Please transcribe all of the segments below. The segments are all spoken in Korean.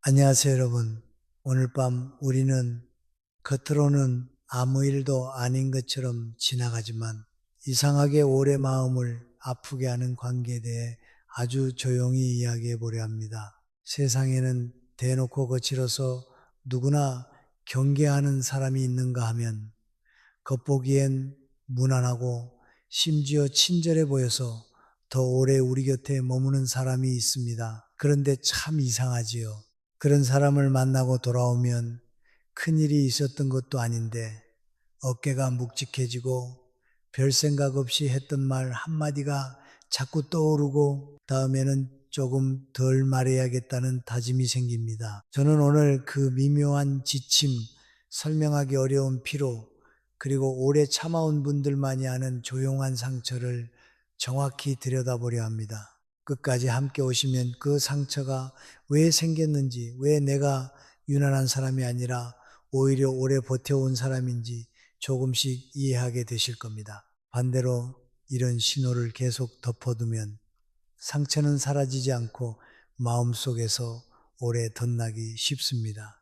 안녕하세요, 여러분. 오늘 밤 우리는 겉으로는 아무 일도 아닌 것처럼 지나가지만 이상하게 오래 마음을 아프게 하는 관계에 대해 아주 조용히 이야기해 보려 합니다. 세상에는 대놓고 거칠어서 누구나 경계하는 사람이 있는가 하면 겉보기엔 무난하고 심지어 친절해 보여서 더 오래 우리 곁에 머무는 사람이 있습니다. 그런데 참 이상하지요. 그런 사람을 만나고 돌아오면 큰일이 있었던 것도 아닌데 어깨가 묵직해지고 별 생각 없이 했던 말 한마디가 자꾸 떠오르고 다음에는 조금 덜 말해야겠다는 다짐이 생깁니다. 저는 오늘 그 미묘한 지침, 설명하기 어려운 피로, 그리고 오래 참아온 분들만이 아는 조용한 상처를 정확히 들여다보려 합니다. 끝까지 함께 오시면 그 상처가 왜 생겼는지, 왜 내가 유난한 사람이 아니라 오히려 오래 버텨온 사람인지 조금씩 이해하게 되실 겁니다. 반대로 이런 신호를 계속 덮어두면 상처는 사라지지 않고 마음속에서 오래 덧나기 쉽습니다.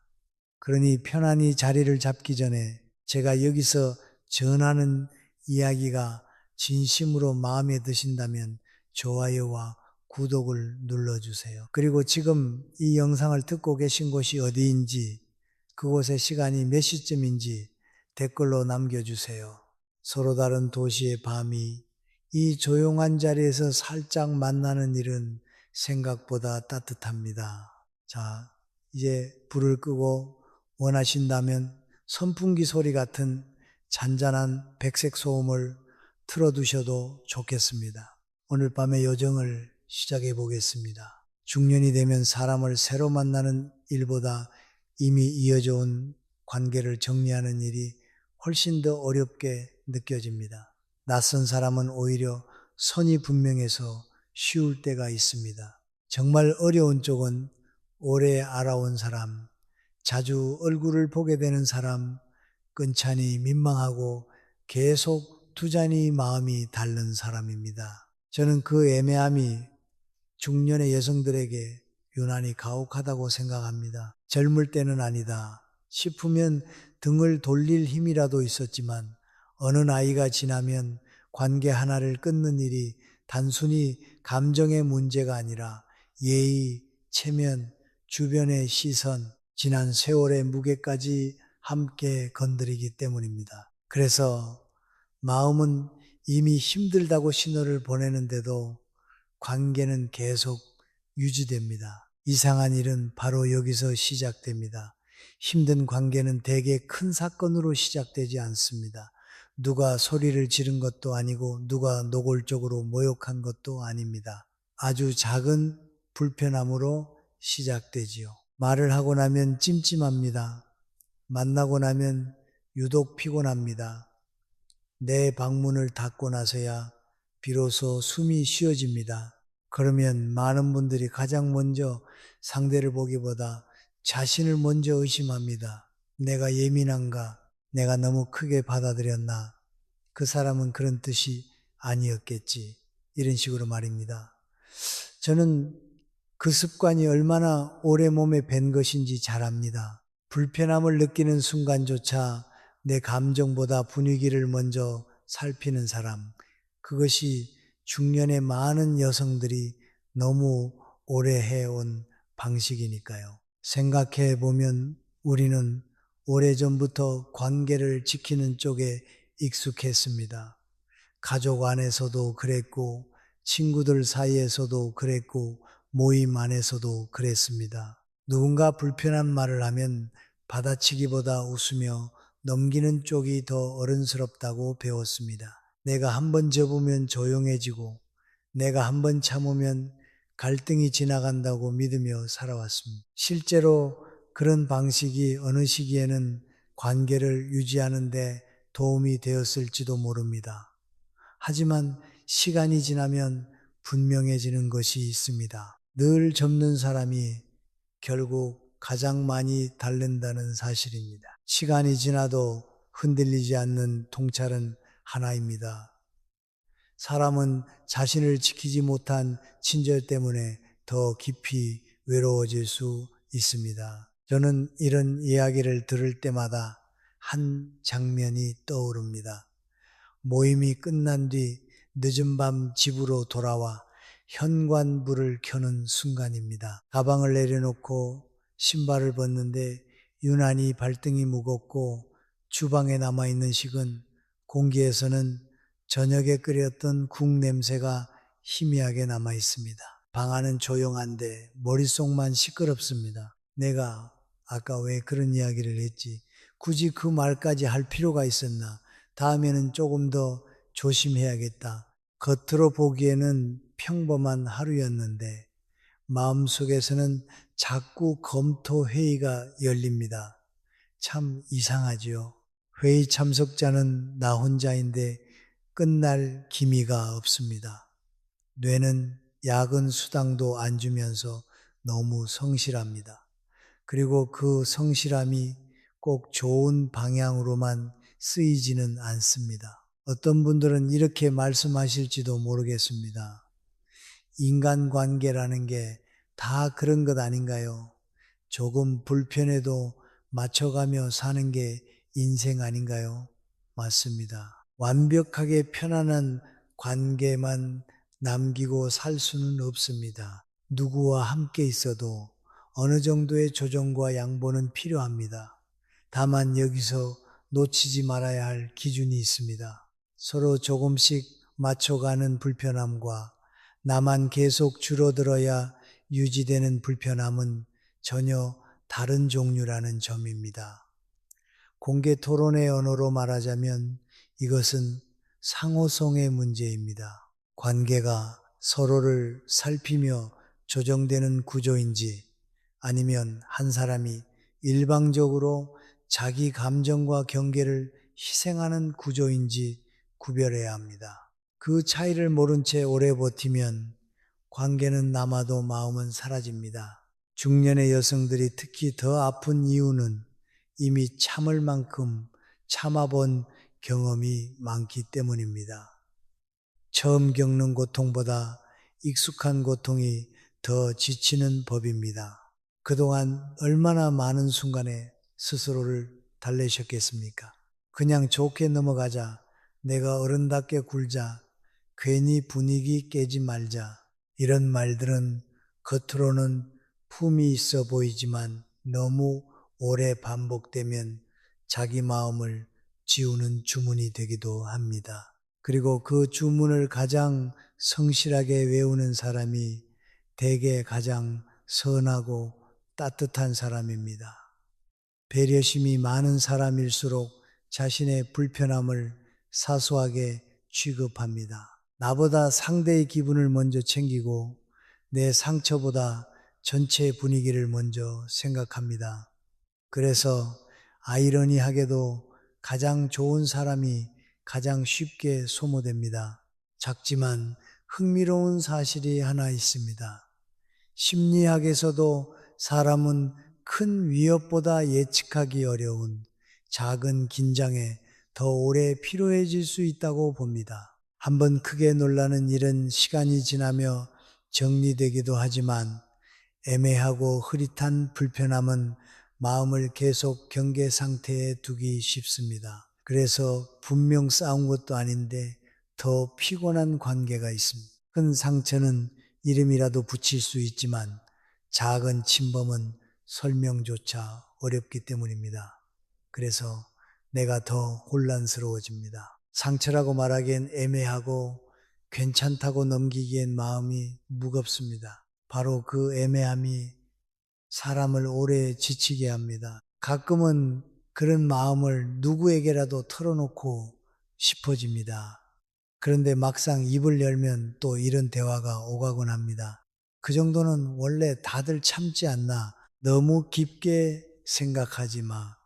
그러니 편안히 자리를 잡기 전에 제가 여기서 전하는 이야기가 진심으로 마음에 드신다면 좋아요와 구독을 눌러주세요. 그리고 지금 이 영상을 듣고 계신 곳이 어디인지, 그곳의 시간이 몇 시쯤인지 댓글로 남겨주세요. 서로 다른 도시의 밤이 이 조용한 자리에서 살짝 만나는 일은 생각보다 따뜻합니다. 자, 이제 불을 끄고 원하신다면 선풍기 소리 같은 잔잔한 백색 소음을 틀어두셔도 좋겠습니다. 오늘 밤의 요정을 시작해 보겠습니다. 중년이 되면 사람을 새로 만나는 일보다 이미 이어져 온 관계를 정리하는 일이 훨씬 더 어렵게 느껴집니다. 낯선 사람은 오히려 선이 분명해서 쉬울 때가 있습니다. 정말 어려운 쪽은 오래 알아온 사람, 자주 얼굴을 보게 되는 사람, 끈찬히 민망하고 계속 두잔히 마음이 닳는 사람입니다. 저는 그 애매함이 중년의 여성들에게 유난히 가혹하다고 생각합니다. 젊을 때는 아니다 싶으면 등을 돌릴 힘이라도 있었지만 어느 나이가 지나면 관계 하나를 끊는 일이 단순히 감정의 문제가 아니라 예의, 체면, 주변의 시선, 지난 세월의 무게까지 함께 건드리기 때문입니다. 그래서 마음은 이미 힘들다고 신호를 보내는데도 관계는 계속 유지됩니다. 이상한 일은 바로 여기서 시작됩니다. 힘든 관계는 대개 큰 사건으로 시작되지 않습니다. 누가 소리를 지른 것도 아니고 누가 노골적으로 모욕한 것도 아닙니다. 아주 작은 불편함으로 시작되지요. 말을 하고 나면 찜찜합니다. 만나고 나면 유독 피곤합니다. 내 방문을 닫고 나서야 비로소 숨이 쉬어집니다. 그러면 많은 분들이 가장 먼저 상대를 보기보다 자신을 먼저 의심합니다. 내가 예민한가? 내가 너무 크게 받아들였나? 그 사람은 그런 뜻이 아니었겠지. 이런 식으로 말입니다. 저는 그 습관이 얼마나 오래 몸에 밴 것인지 잘 압니다. 불편함을 느끼는 순간조차 내 감정보다 분위기를 먼저 살피는 사람, 그것이 중년의 많은 여성들이 너무 오래 해온 방식이니까요. 생각해 보면 우리는 오래전부터 관계를 지키는 쪽에 익숙했습니다. 가족 안에서도 그랬고, 친구들 사이에서도 그랬고, 모임 안에서도 그랬습니다. 누군가 불편한 말을 하면 받아치기보다 웃으며 넘기는 쪽이 더 어른스럽다고 배웠습니다. 내가 한번 접으면 조용해지고 내가 한번 참으면 갈등이 지나간다고 믿으며 살아왔습니다. 실제로 그런 방식이 어느 시기에는 관계를 유지하는 데 도움이 되었을지도 모릅니다. 하지만 시간이 지나면 분명해지는 것이 있습니다. 늘 접는 사람이 결국 가장 많이 닳는다는 사실입니다. 시간이 지나도 흔들리지 않는 통찰은 하나입니다. 사람은 자신을 지키지 못한 친절 때문에 더 깊이 외로워질 수 있습니다. 저는 이런 이야기를 들을 때마다 한 장면이 떠오릅니다. 모임이 끝난 뒤 늦은 밤 집으로 돌아와 현관불을 켜는 순간입니다. 가방을 내려놓고 신발을 벗는데 유난히 발등이 무겁고 주방에 남아있는 식은 공기에서는 저녁에 끓였던 국 냄새가 희미하게 남아있습니다. 방 안은 조용한데 머릿속만 시끄럽습니다. 내가 아까 왜 그런 이야기를 했지? 굳이 그 말까지 할 필요가 있었나? 다음에는 조금 더 조심해야겠다. 겉으로 보기에는 평범한 하루였는데 마음속에서는 자꾸 검토 회의가 열립니다. 참 이상하지요. 회의 참석자는 나 혼자인데 끝날 기미가 없습니다. 뇌는 야근 수당도 안 주면서 너무 성실합니다. 그리고 그 성실함이 꼭 좋은 방향으로만 쓰이지는 않습니다. 어떤 분들은 이렇게 말씀하실지도 모르겠습니다. 인간관계라는 게 다 그런 것 아닌가요? 조금 불편해도 맞춰가며 사는 게 인생 아닌가요? 맞습니다. 완벽하게 편안한 관계만 남기고 살 수는 없습니다. 누구와 함께 있어도 어느 정도의 조정과 양보는 필요합니다. 다만 여기서 놓치지 말아야 할 기준이 있습니다. 서로 조금씩 맞춰가는 불편함과 나만 계속 줄어들어야 유지되는 불편함은 전혀 다른 종류라는 점입니다. 공개 토론의 언어로 말하자면 이것은 상호성의 문제입니다. 관계가 서로를 살피며 조정되는 구조인지 아니면 한 사람이 일방적으로 자기 감정과 경계를 희생하는 구조인지 구별해야 합니다. 그 차이를 모른 채 오래 버티면 관계는 남아도 마음은 사라집니다. 중년의 여성들이 특히 더 아픈 이유는 이미 참을 만큼 참아본 경험이 많기 때문입니다. 처음 겪는 고통보다 익숙한 고통이 더 지치는 법입니다. 그동안 얼마나 많은 순간에 스스로를 달래셨겠습니까? 그냥 좋게 넘어가자, 내가 어른답게 굴자, 괜히 분위기 깨지 말자, 이런 말들은 겉으로는 품이 있어 보이지만 너무 오래 반복되면 자기 마음을 지우는 주문이 되기도 합니다. 그리고 그 주문을 가장 성실하게 외우는 사람이 대개 가장 선하고 따뜻한 사람입니다. 배려심이 많은 사람일수록 자신의 불편함을 사소하게 취급합니다. 나보다 상대의 기분을 먼저 챙기고 내 상처보다 전체 분위기를 먼저 생각합니다. 그래서 아이러니하게도 가장 좋은 사람이 가장 쉽게 소모됩니다. 작지만 흥미로운 사실이 하나 있습니다. 심리학에서도 사람은 큰 위협보다 예측하기 어려운 작은 긴장에 더 오래 피로해질 수 있다고 봅니다. 한번 크게 놀라는 일은 시간이 지나며 정리되기도 하지만 애매하고 흐릿한 불편함은 마음을 계속 경계 상태에 두기 쉽습니다. 그래서 분명 싸운 것도 아닌데 더 피곤한 관계가 있습니다. 큰 상처는 이름이라도 붙일 수 있지만 작은 침범은 설명조차 어렵기 때문입니다. 그래서 내가 더 혼란스러워집니다. 상처라고 말하기엔 애매하고 괜찮다고 넘기기엔 마음이 무겁습니다. 바로 그 애매함이 사람을 오래 지치게 합니다. 가끔은 그런 마음을 누구에게라도 털어놓고 싶어집니다. 그런데 막상 입을 열면 또 이런 대화가 오가곤 합니다. 그 정도는 원래 다들 참지 않나. 너무 깊게 생각하지 마.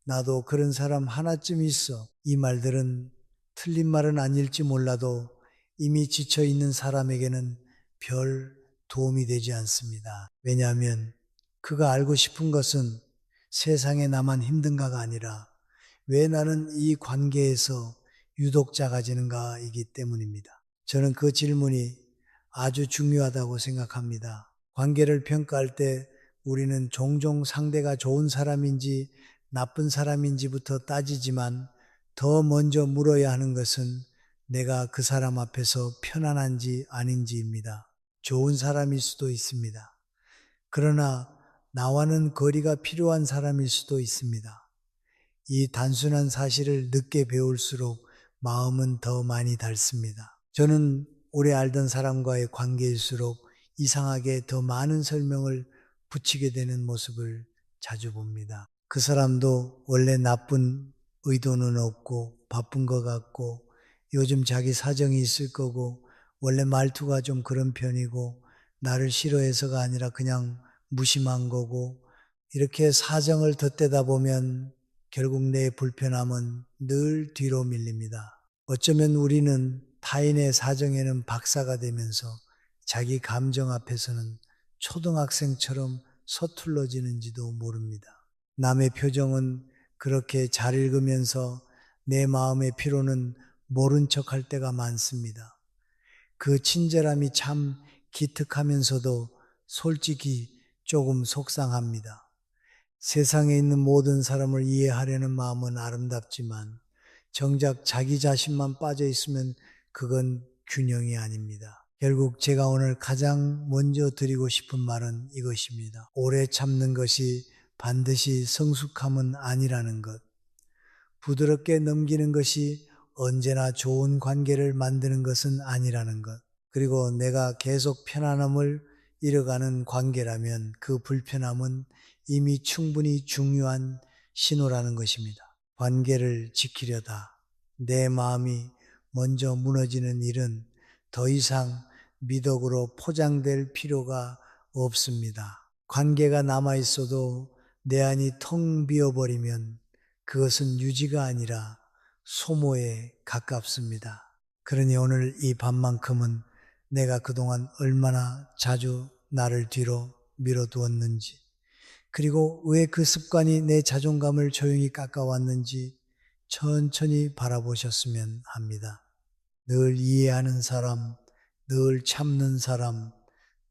나도 그런 사람 하나쯤 있어. 이 말들은 틀린 말은 아닐지 몰라도 이미 지쳐있는 사람에게는 별 도움이 되지 않습니다. 왜냐하면 그가 알고 싶은 것은 세상에 나만 힘든가가 아니라 왜 나는 이 관계에서 유독 작아지는가이기 때문입니다. 저는 그 질문이 아주 중요하다고 생각합니다. 관계를 평가할 때 우리는 종종 상대가 좋은 사람인지 나쁜 사람인지부터 따지지만 더 먼저 물어야 하는 것은 내가 그 사람 앞에서 편안한지 아닌지입니다. 좋은 사람일 수도 있습니다. 그러나 나와는 거리가 필요한 사람일 수도 있습니다. 이 단순한 사실을 늦게 배울수록 마음은 더 많이 닳습니다. 저는 오래 알던 사람과의 관계일수록 이상하게 더 많은 설명을 붙이게 되는 모습을 자주 봅니다. 그 사람도 원래 나쁜 의도는 없고 바쁜 것 같고 요즘 자기 사정이 있을 거고 원래 말투가 좀 그런 편이고 나를 싫어해서가 아니라 그냥 무심한 거고 이렇게 사정을 덧대다 보면 결국 내 불편함은 늘 뒤로 밀립니다. 어쩌면 우리는 타인의 사정에는 박사가 되면서 자기 감정 앞에서는 초등학생처럼 서툴러지는지도 모릅니다. 남의 표정은 그렇게 잘 읽으면서 내 마음의 피로는 모른 척할 때가 많습니다. 그 친절함이 참 기특하면서도 솔직히 조금 속상합니다. 세상에 있는 모든 사람을 이해하려는 마음은 아름답지만 정작 자기 자신만 빠져 있으면 그건 균형이 아닙니다. 결국 제가 오늘 가장 먼저 드리고 싶은 말은 이것입니다. 오래 참는 것이 반드시 성숙함은 아니라는 것. 부드럽게 넘기는 것이 언제나 좋은 관계를 만드는 것은 아니라는 것. 그리고 내가 계속 편안함을 잃어가는 관계라면 그 불편함은 이미 충분히 중요한 신호라는 것입니다. 관계를 지키려다 내 마음이 먼저 무너지는 일은 더 이상 미덕으로 포장될 필요가 없습니다. 관계가 남아있어도 내 안이 텅 비어버리면 그것은 유지가 아니라 소모에 가깝습니다. 그러니 오늘 이 밤만큼은 내가 그동안 얼마나 자주 나를 뒤로 밀어두었는지, 그리고 왜 그 습관이 내 자존감을 조용히 깎아왔는지 천천히 바라보셨으면 합니다. 늘 이해하는 사람, 늘 참는 사람,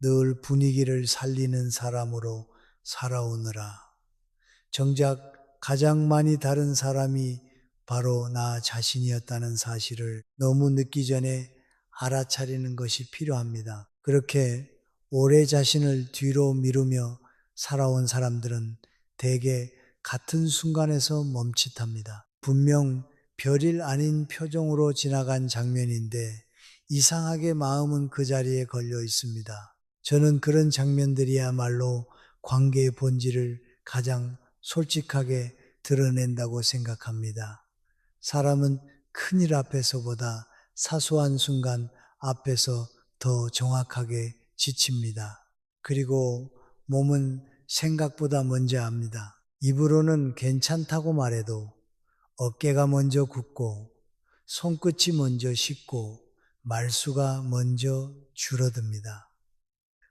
늘 분위기를 살리는 사람으로 살아오느라 정작 가장 많이 다른 사람이 바로 나 자신이었다는 사실을 너무 늦기 전에 알아차리는 것이 필요합니다. 그렇게 오래 자신을 뒤로 미루며 살아온 사람들은 대개 같은 순간에서 멈칫합니다. 분명 별일 아닌 표정으로 지나간 장면인데 이상하게 마음은 그 자리에 걸려 있습니다. 저는 그런 장면들이야말로 관계의 본질을 가장 솔직하게 드러낸다고 생각합니다. 사람은 큰일 앞에서보다 사소한 순간 앞에서 더 정확하게 지칩니다. 그리고 몸은 생각보다 먼저 압니다. 입으로는 괜찮다고 말해도 어깨가 먼저 굳고 손끝이 먼저 식고 말수가 먼저 줄어듭니다.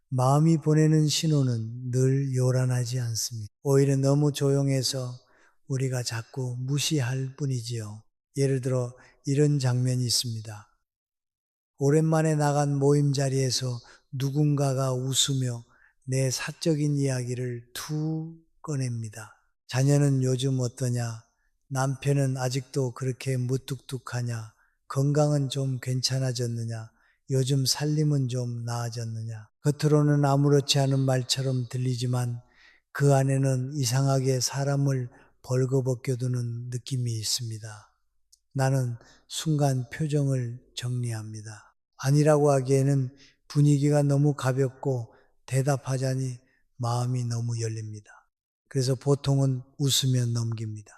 마음이 보내는 신호는 늘 요란하지 않습니다. 오히려 너무 조용해서 우리가 자꾸 무시할 뿐이지요. 예를 들어 이런 장면이 있습니다. 오랜만에 나간 모임 자리에서 누군가가 웃으며 내 사적인 이야기를 툭 꺼냅니다. 자녀는 요즘 어떠냐? 남편은 아직도 그렇게 무뚝뚝하냐? 건강은 좀 괜찮아졌느냐? 요즘 살림은 좀 나아졌느냐? 겉으로는 아무렇지 않은 말처럼 들리지만 그 안에는 이상하게 사람을 벌거벗겨두는 느낌이 있습니다. 나는 순간 표정을 정리합니다. 아니라고 하기에는 분위기가 너무 가볍고 대답하자니 마음이 너무 열립니다. 그래서 보통은 웃으며 넘깁니다.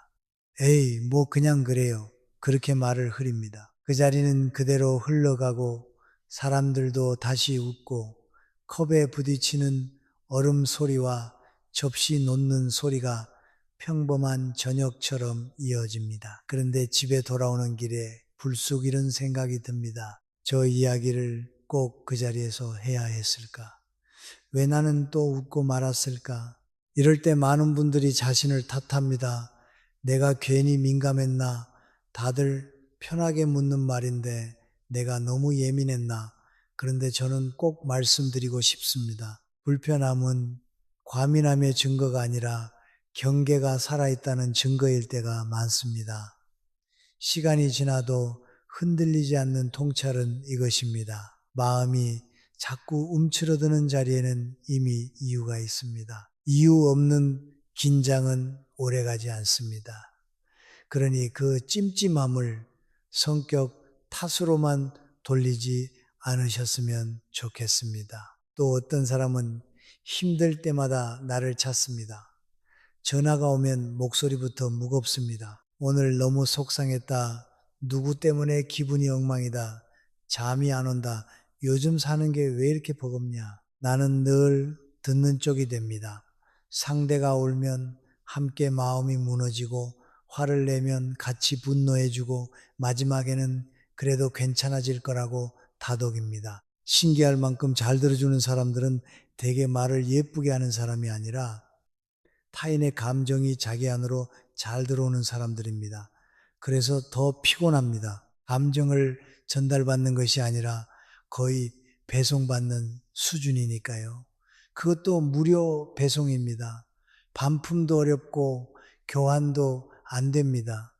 에이, 뭐 그냥 그래요. 그렇게 말을 흐립니다. 그 자리는 그대로 흘러가고 사람들도 다시 웃고 컵에 부딪히는 얼음 소리와 접시 놓는 소리가 평범한 저녁처럼 이어집니다. 그런데 집에 돌아오는 길에 불쑥 이런 생각이 듭니다. 저 이야기를 꼭 그 자리에서 해야 했을까? 왜 나는 또 웃고 말았을까? 이럴 때 많은 분들이 자신을 탓합니다. 내가 괜히 민감했나? 다들 편하게 묻는 말인데 내가 너무 예민했나? 그런데 저는 꼭 말씀드리고 싶습니다. 불편함은 과민함의 증거가 아니라 경계가 살아있다는 증거일 때가 많습니다. 시간이 지나도 흔들리지 않는 통찰은 이것입니다. 마음이 자꾸 움츠러드는 자리에는 이미 이유가 있습니다. 이유 없는 긴장은 오래가지 않습니다. 그러니 그 찜찜함을 성격 탓으로만 돌리지 않으셨으면 좋겠습니다. 또 어떤 사람은 힘들 때마다 나를 찾습니다. 전화가 오면 목소리부터 무겁습니다. 오늘 너무 속상했다. 누구 때문에 기분이 엉망이다. 잠이 안 온다. 요즘 사는 게 왜 이렇게 버겁냐. 나는 늘 듣는 쪽이 됩니다. 상대가 울면 함께 마음이 무너지고 화를 내면 같이 분노해주고 마지막에는 그래도 괜찮아질 거라고 다독입니다. 신기할 만큼 잘 들어주는 사람들은 되게 말을 예쁘게 하는 사람이 아니라 타인의 감정이 자기 안으로 잘 들어오는 사람들입니다. 그래서 더 피곤합니다. 감정을 전달받는 것이 아니라 거의 배송받는 수준이니까요. 그것도 무료 배송입니다. 반품도 어렵고 교환도 안 됩니다.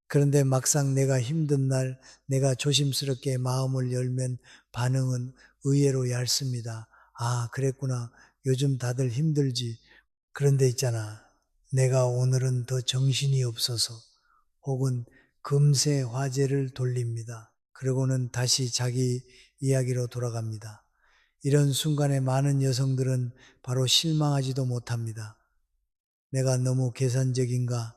그런데 막상 내가 힘든 날 내가 조심스럽게 마음을 열면 반응은 의외로 얇습니다. 아, 그랬구나. 요즘 다들 힘들지. 그런데 있잖아. 내가 오늘은 더 정신이 없어서 혹은 금세 화제를 돌립니다. 그러고는 다시 자기 이야기로 돌아갑니다. 이런 순간에 많은 여성들은 바로 실망하지도 못합니다. 내가 너무 계산적인가?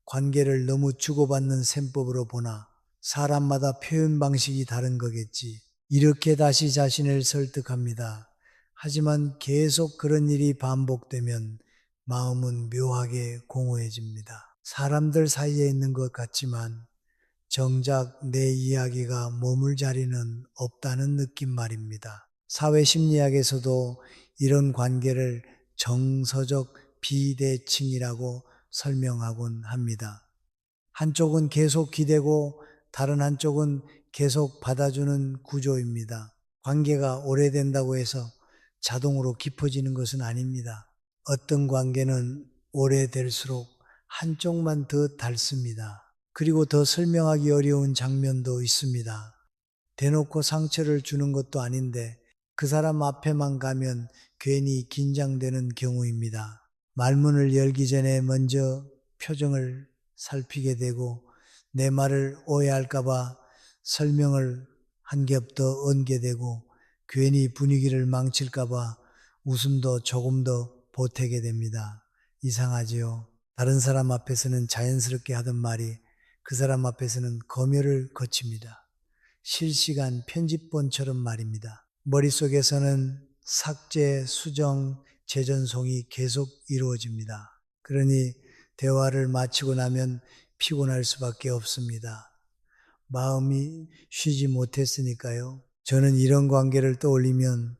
관계를 너무 주고받는 셈법으로 보나? 사람마다 표현 방식이 다른 거겠지. 이렇게 다시 자신을 설득합니다. 하지만 계속 그런 일이 반복되면 마음은 묘하게 공허해집니다. 사람들 사이에 있는 것 같지만 정작 내 이야기가 머물 자리는 없다는 느낌 말입니다. 사회심리학에서도 이런 관계를 정서적 비대칭이라고 설명하곤 합니다. 한쪽은 계속 기대고 다른 한쪽은 계속 받아주는 구조입니다. 관계가 오래된다고 해서 자동으로 깊어지는 것은 아닙니다. 어떤 관계는 오래될수록 한쪽만 더 닳습니다. 그리고 더 설명하기 어려운 장면도 있습니다. 대놓고 상처를 주는 것도 아닌데 그 사람 앞에만 가면 괜히 긴장되는 경우입니다. 말문을 열기 전에 먼저 표정을 살피게 되고 내 말을 오해할까봐 설명을 한 겹 더 얹게 되고 괜히 분위기를 망칠까봐 웃음도 조금 더 보태게 됩니다. 이상하지요? 다른 사람 앞에서는 자연스럽게 하던 말이 그 사람 앞에서는 검열을 거칩니다. 실시간 편집본처럼 말입니다. 머릿속에서는 삭제, 수정, 재전송이 계속 이루어집니다. 그러니 대화를 마치고 나면 피곤할 수밖에 없습니다. 마음이 쉬지 못했으니까요. 저는 이런 관계를 떠올리면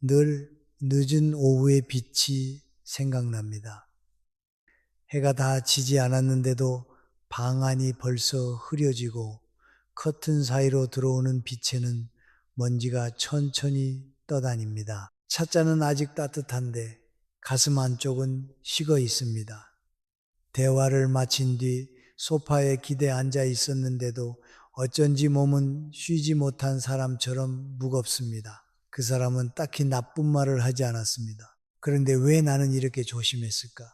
늘 늦은 오후의 빛이 생각납니다. 해가 다 지지 않았는데도 방 안이 벌써 흐려지고 커튼 사이로 들어오는 빛에는 먼지가 천천히 떠다닙니다. 찻잔은 아직 따뜻한데 가슴 한쪽은 식어 있습니다. 대화를 마친 뒤 소파에 기대 앉아 있었는데도 어쩐지 몸은 쉬지 못한 사람처럼 무겁습니다. 그 사람은 딱히 나쁜 말을 하지 않았습니다. 그런데 왜 나는 이렇게 조심했을까?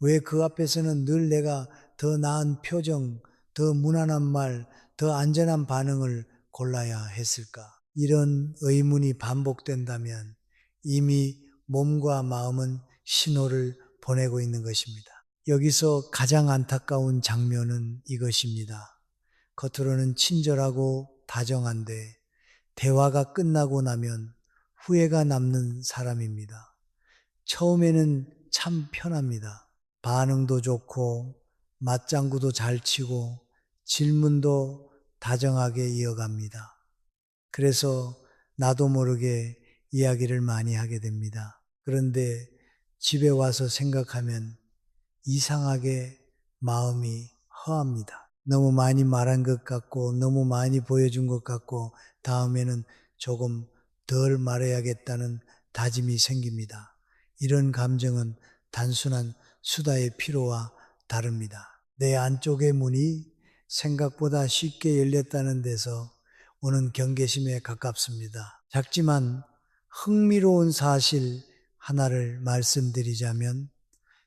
왜 그 앞에서는 늘 내가 더 나은 표정, 더 무난한 말, 더 안전한 반응을 골라야 했을까? 이런 의문이 반복된다면 이미 몸과 마음은 신호를 보내고 있는 것입니다. 여기서 가장 안타까운 장면은 이것입니다. 겉으로는 친절하고 다정한데 대화가 끝나고 나면 후회가 남는 사람입니다. 처음에는 참 편합니다. 반응도 좋고 맞장구도 잘 치고 질문도 다정하게 이어갑니다. 그래서 나도 모르게 이야기를 많이 하게 됩니다. 그런데 집에 와서 생각하면 이상하게 마음이 허합니다. 너무 많이 말한 것 같고 너무 많이 보여준 것 같고 다음에는 조금 덜 말해야겠다는 다짐이 생깁니다. 이런 감정은 단순한 수다의 피로와 다릅니다. 내 안쪽의 문이 생각보다 쉽게 열렸다는 데서 오는 경계심에 가깝습니다. 작지만 흥미로운 사실 하나를 말씀드리자면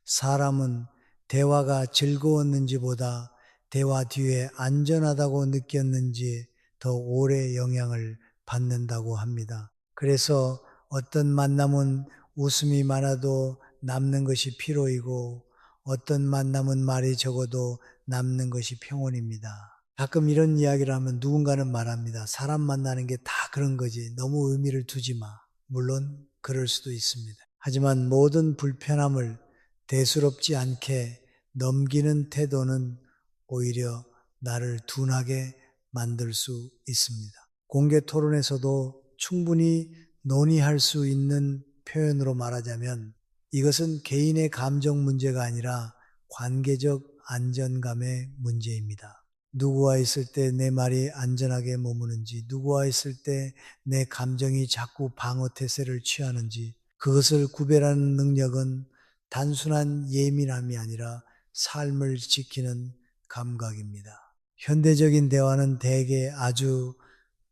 사람은 대화가 즐거웠는지보다 대화 뒤에 안전하다고 느꼈는지 더 오래 영향을 받는다고 합니다. 그래서 어떤 만남은 웃음이 많아도 남는 것이 피로이고 어떤 만남은 말이 적어도 남는 것이 평온입니다. 가끔 이런 이야기를 하면 누군가는 말합니다. 사람 만나는 게 다 그런 거지. 너무 의미를 두지 마. 물론 그럴 수도 있습니다. 하지만 모든 불편함을 대수롭지 않게 넘기는 태도는 오히려 나를 둔하게 만들 수 있습니다. 공개 토론에서도 충분히 논의할 수 있는 표현으로 말하자면 이것은 개인의 감정 문제가 아니라 관계적 안전감의 문제입니다. 누구와 있을 때 내 말이 안전하게 머무는지, 누구와 있을 때 내 감정이 자꾸 방어 태세를 취하는지, 그것을 구별하는 능력은 단순한 예민함이 아니라 삶을 지키는 감각입니다. 현대적인 대화는 대개 아주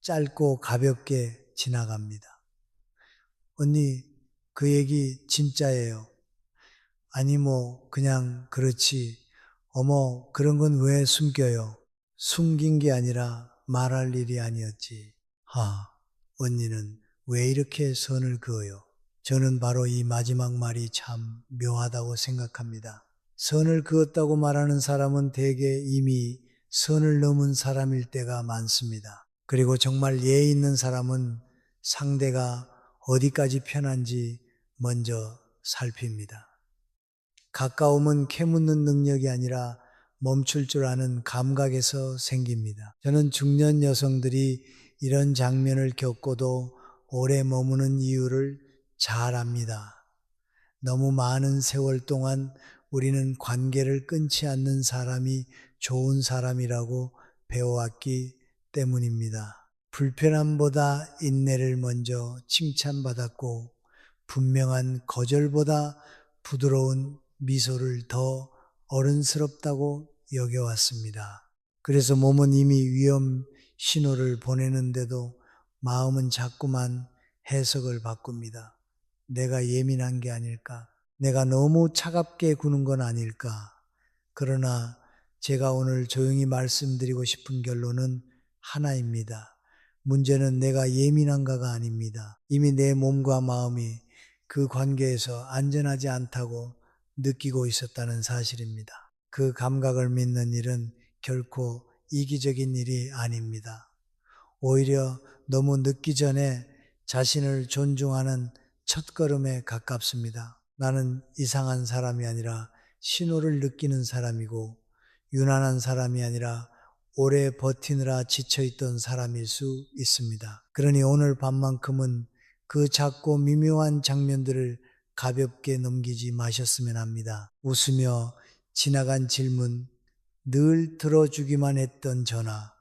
짧고 가볍게 지나갑니다. 언니, 그 얘기 진짜예요. 아니, 그냥 그렇지. 어머, 그런 건 왜 숨겨요? 숨긴 게 아니라 말할 일이 아니었지. 언니는 왜 이렇게 선을 그어요? 저는 바로 이 마지막 말이 참 묘하다고 생각합니다. 선을 그었다고 말하는 사람은 대개 이미 선을 넘은 사람일 때가 많습니다. 그리고 정말 예의 있는 사람은 상대가 어디까지 편한지 먼저 살핍니다. 가까움은 캐묻는 능력이 아니라 멈출 줄 아는 감각에서 생깁니다. 저는 중년 여성들이 이런 장면을 겪고도 오래 머무는 이유를 잘 압니다. 너무 많은 세월 동안 우리는 관계를 끊지 않는 사람이 좋은 사람이라고 배워왔기 때문입니다. 불편함보다 인내를 먼저 칭찬받았고 분명한 거절보다 부드러운 미소를 더 어른스럽다고 여겨왔습니다. 그래서 몸은 이미 위험 신호를 보내는데도 마음은 자꾸만 해석을 바꿉니다. 내가 예민한 게 아닐까? 내가 너무 차갑게 구는 건 아닐까? 그러나 제가 오늘 조용히 말씀드리고 싶은 결론은 하나입니다. 문제는 내가 예민한가가 아닙니다. 이미 내 몸과 마음이 그 관계에서 안전하지 않다고 느끼고 있었다는 사실입니다. 그 감각을 믿는 일은 결코 이기적인 일이 아닙니다. 오히려 너무 늦기 전에 자신을 존중하는 첫걸음에 가깝습니다. 나는 이상한 사람이 아니라 신호를 느끼는 사람이고 유난한 사람이 아니라 오래 버티느라 지쳐있던 사람일 수 있습니다. 그러니 오늘 밤만큼은 그 작고 미묘한 장면들을 가볍게 넘기지 마셨으면 합니다. 웃으며 지나간 질문, 늘 들어주기만 했던 전화,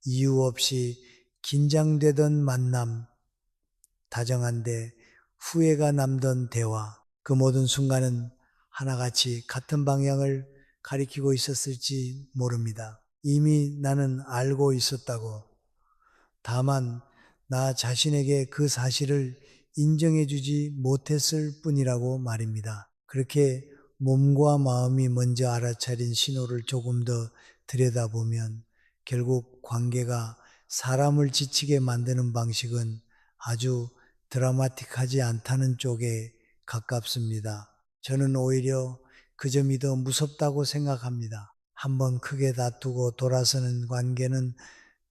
이유 없이 긴장되던 만남, 다정한데 후회가 남던 대화, 그 모든 순간은 하나같이 같은 방향을 가리키고 있었을지 모릅니다. 이미 나는 알고 있었다고. 다만 나 자신에게 그 사실을 인정해주지 못했을 뿐이라고 말입니다. 그렇게 몸과 마음이 먼저 알아차린 신호를 조금 더 들여다보면 결국 관계가 사람을 지치게 만드는 방식은 아주 드라마틱하지 않다는 쪽에 가깝습니다. 저는 오히려 그 점이 더 무섭다고 생각합니다. 한번 크게 다투고 돌아서는 관계는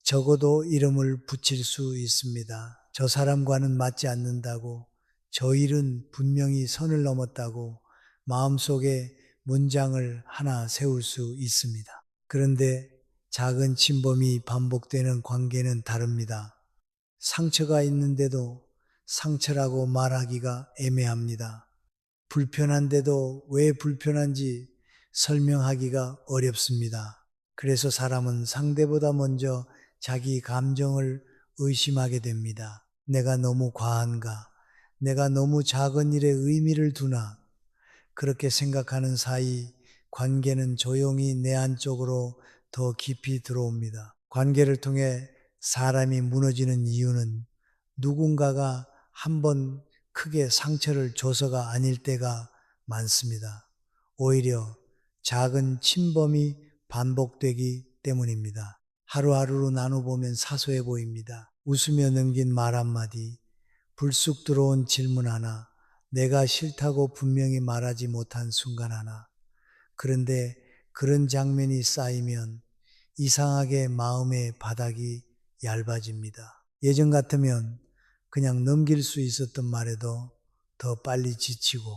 적어도 이름을 붙일 수 있습니다. 저 사람과는 맞지 않는다고, 저 일은 분명히 선을 넘었다고 마음속에 문장을 하나 세울 수 있습니다. 그런데 작은 침범이 반복되는 관계는 다릅니다. 상처가 있는데도 상처라고 말하기가 애매합니다. 불편한데도 왜 불편한지 설명하기가 어렵습니다. 그래서 사람은 상대보다 먼저 자기 감정을 의심하게 됩니다. 내가 너무 과한가? 내가 너무 작은 일에 의미를 두나 그렇게 생각하는 사이 관계는 조용히 내 안쪽으로 더 깊이 들어옵니다. 관계를 통해 사람이 무너지는 이유는 누군가가 한번 크게 상처를 줘서가 아닐 때가 많습니다. 오히려 작은 침범이 반복되기 때문입니다. 하루하루로 나눠보면 사소해 보입니다. 웃으며 넘긴 말 한마디, 불쑥 들어온 질문 하나, 내가 싫다고 분명히 말하지 못한 순간 하나. 그런데 그런 장면이 쌓이면 이상하게 마음의 바닥이 얇아집니다. 예전 같으면 그냥 넘길 수 있었던 말에도 더 빨리 지치고,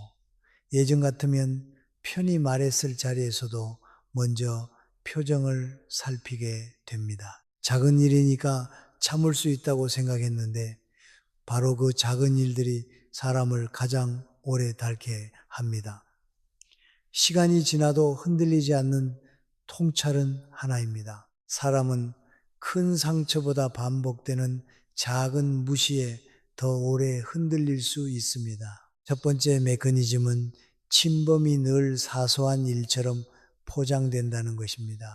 예전 같으면 편히 말했을 자리에서도 먼저 표정을 살피게 됩니다. 작은 일이니까 참을 수 있다고 생각했는데 바로 그 작은 일들이 사람을 가장 오래 닳게 합니다. 시간이 지나도 흔들리지 않는 통찰은 하나입니다. 사람은 큰 상처보다 반복되는 작은 무시에 더 오래 흔들릴 수 있습니다. 첫 번째 메커니즘은 침범이 늘 사소한 일처럼 포장된다는 것입니다.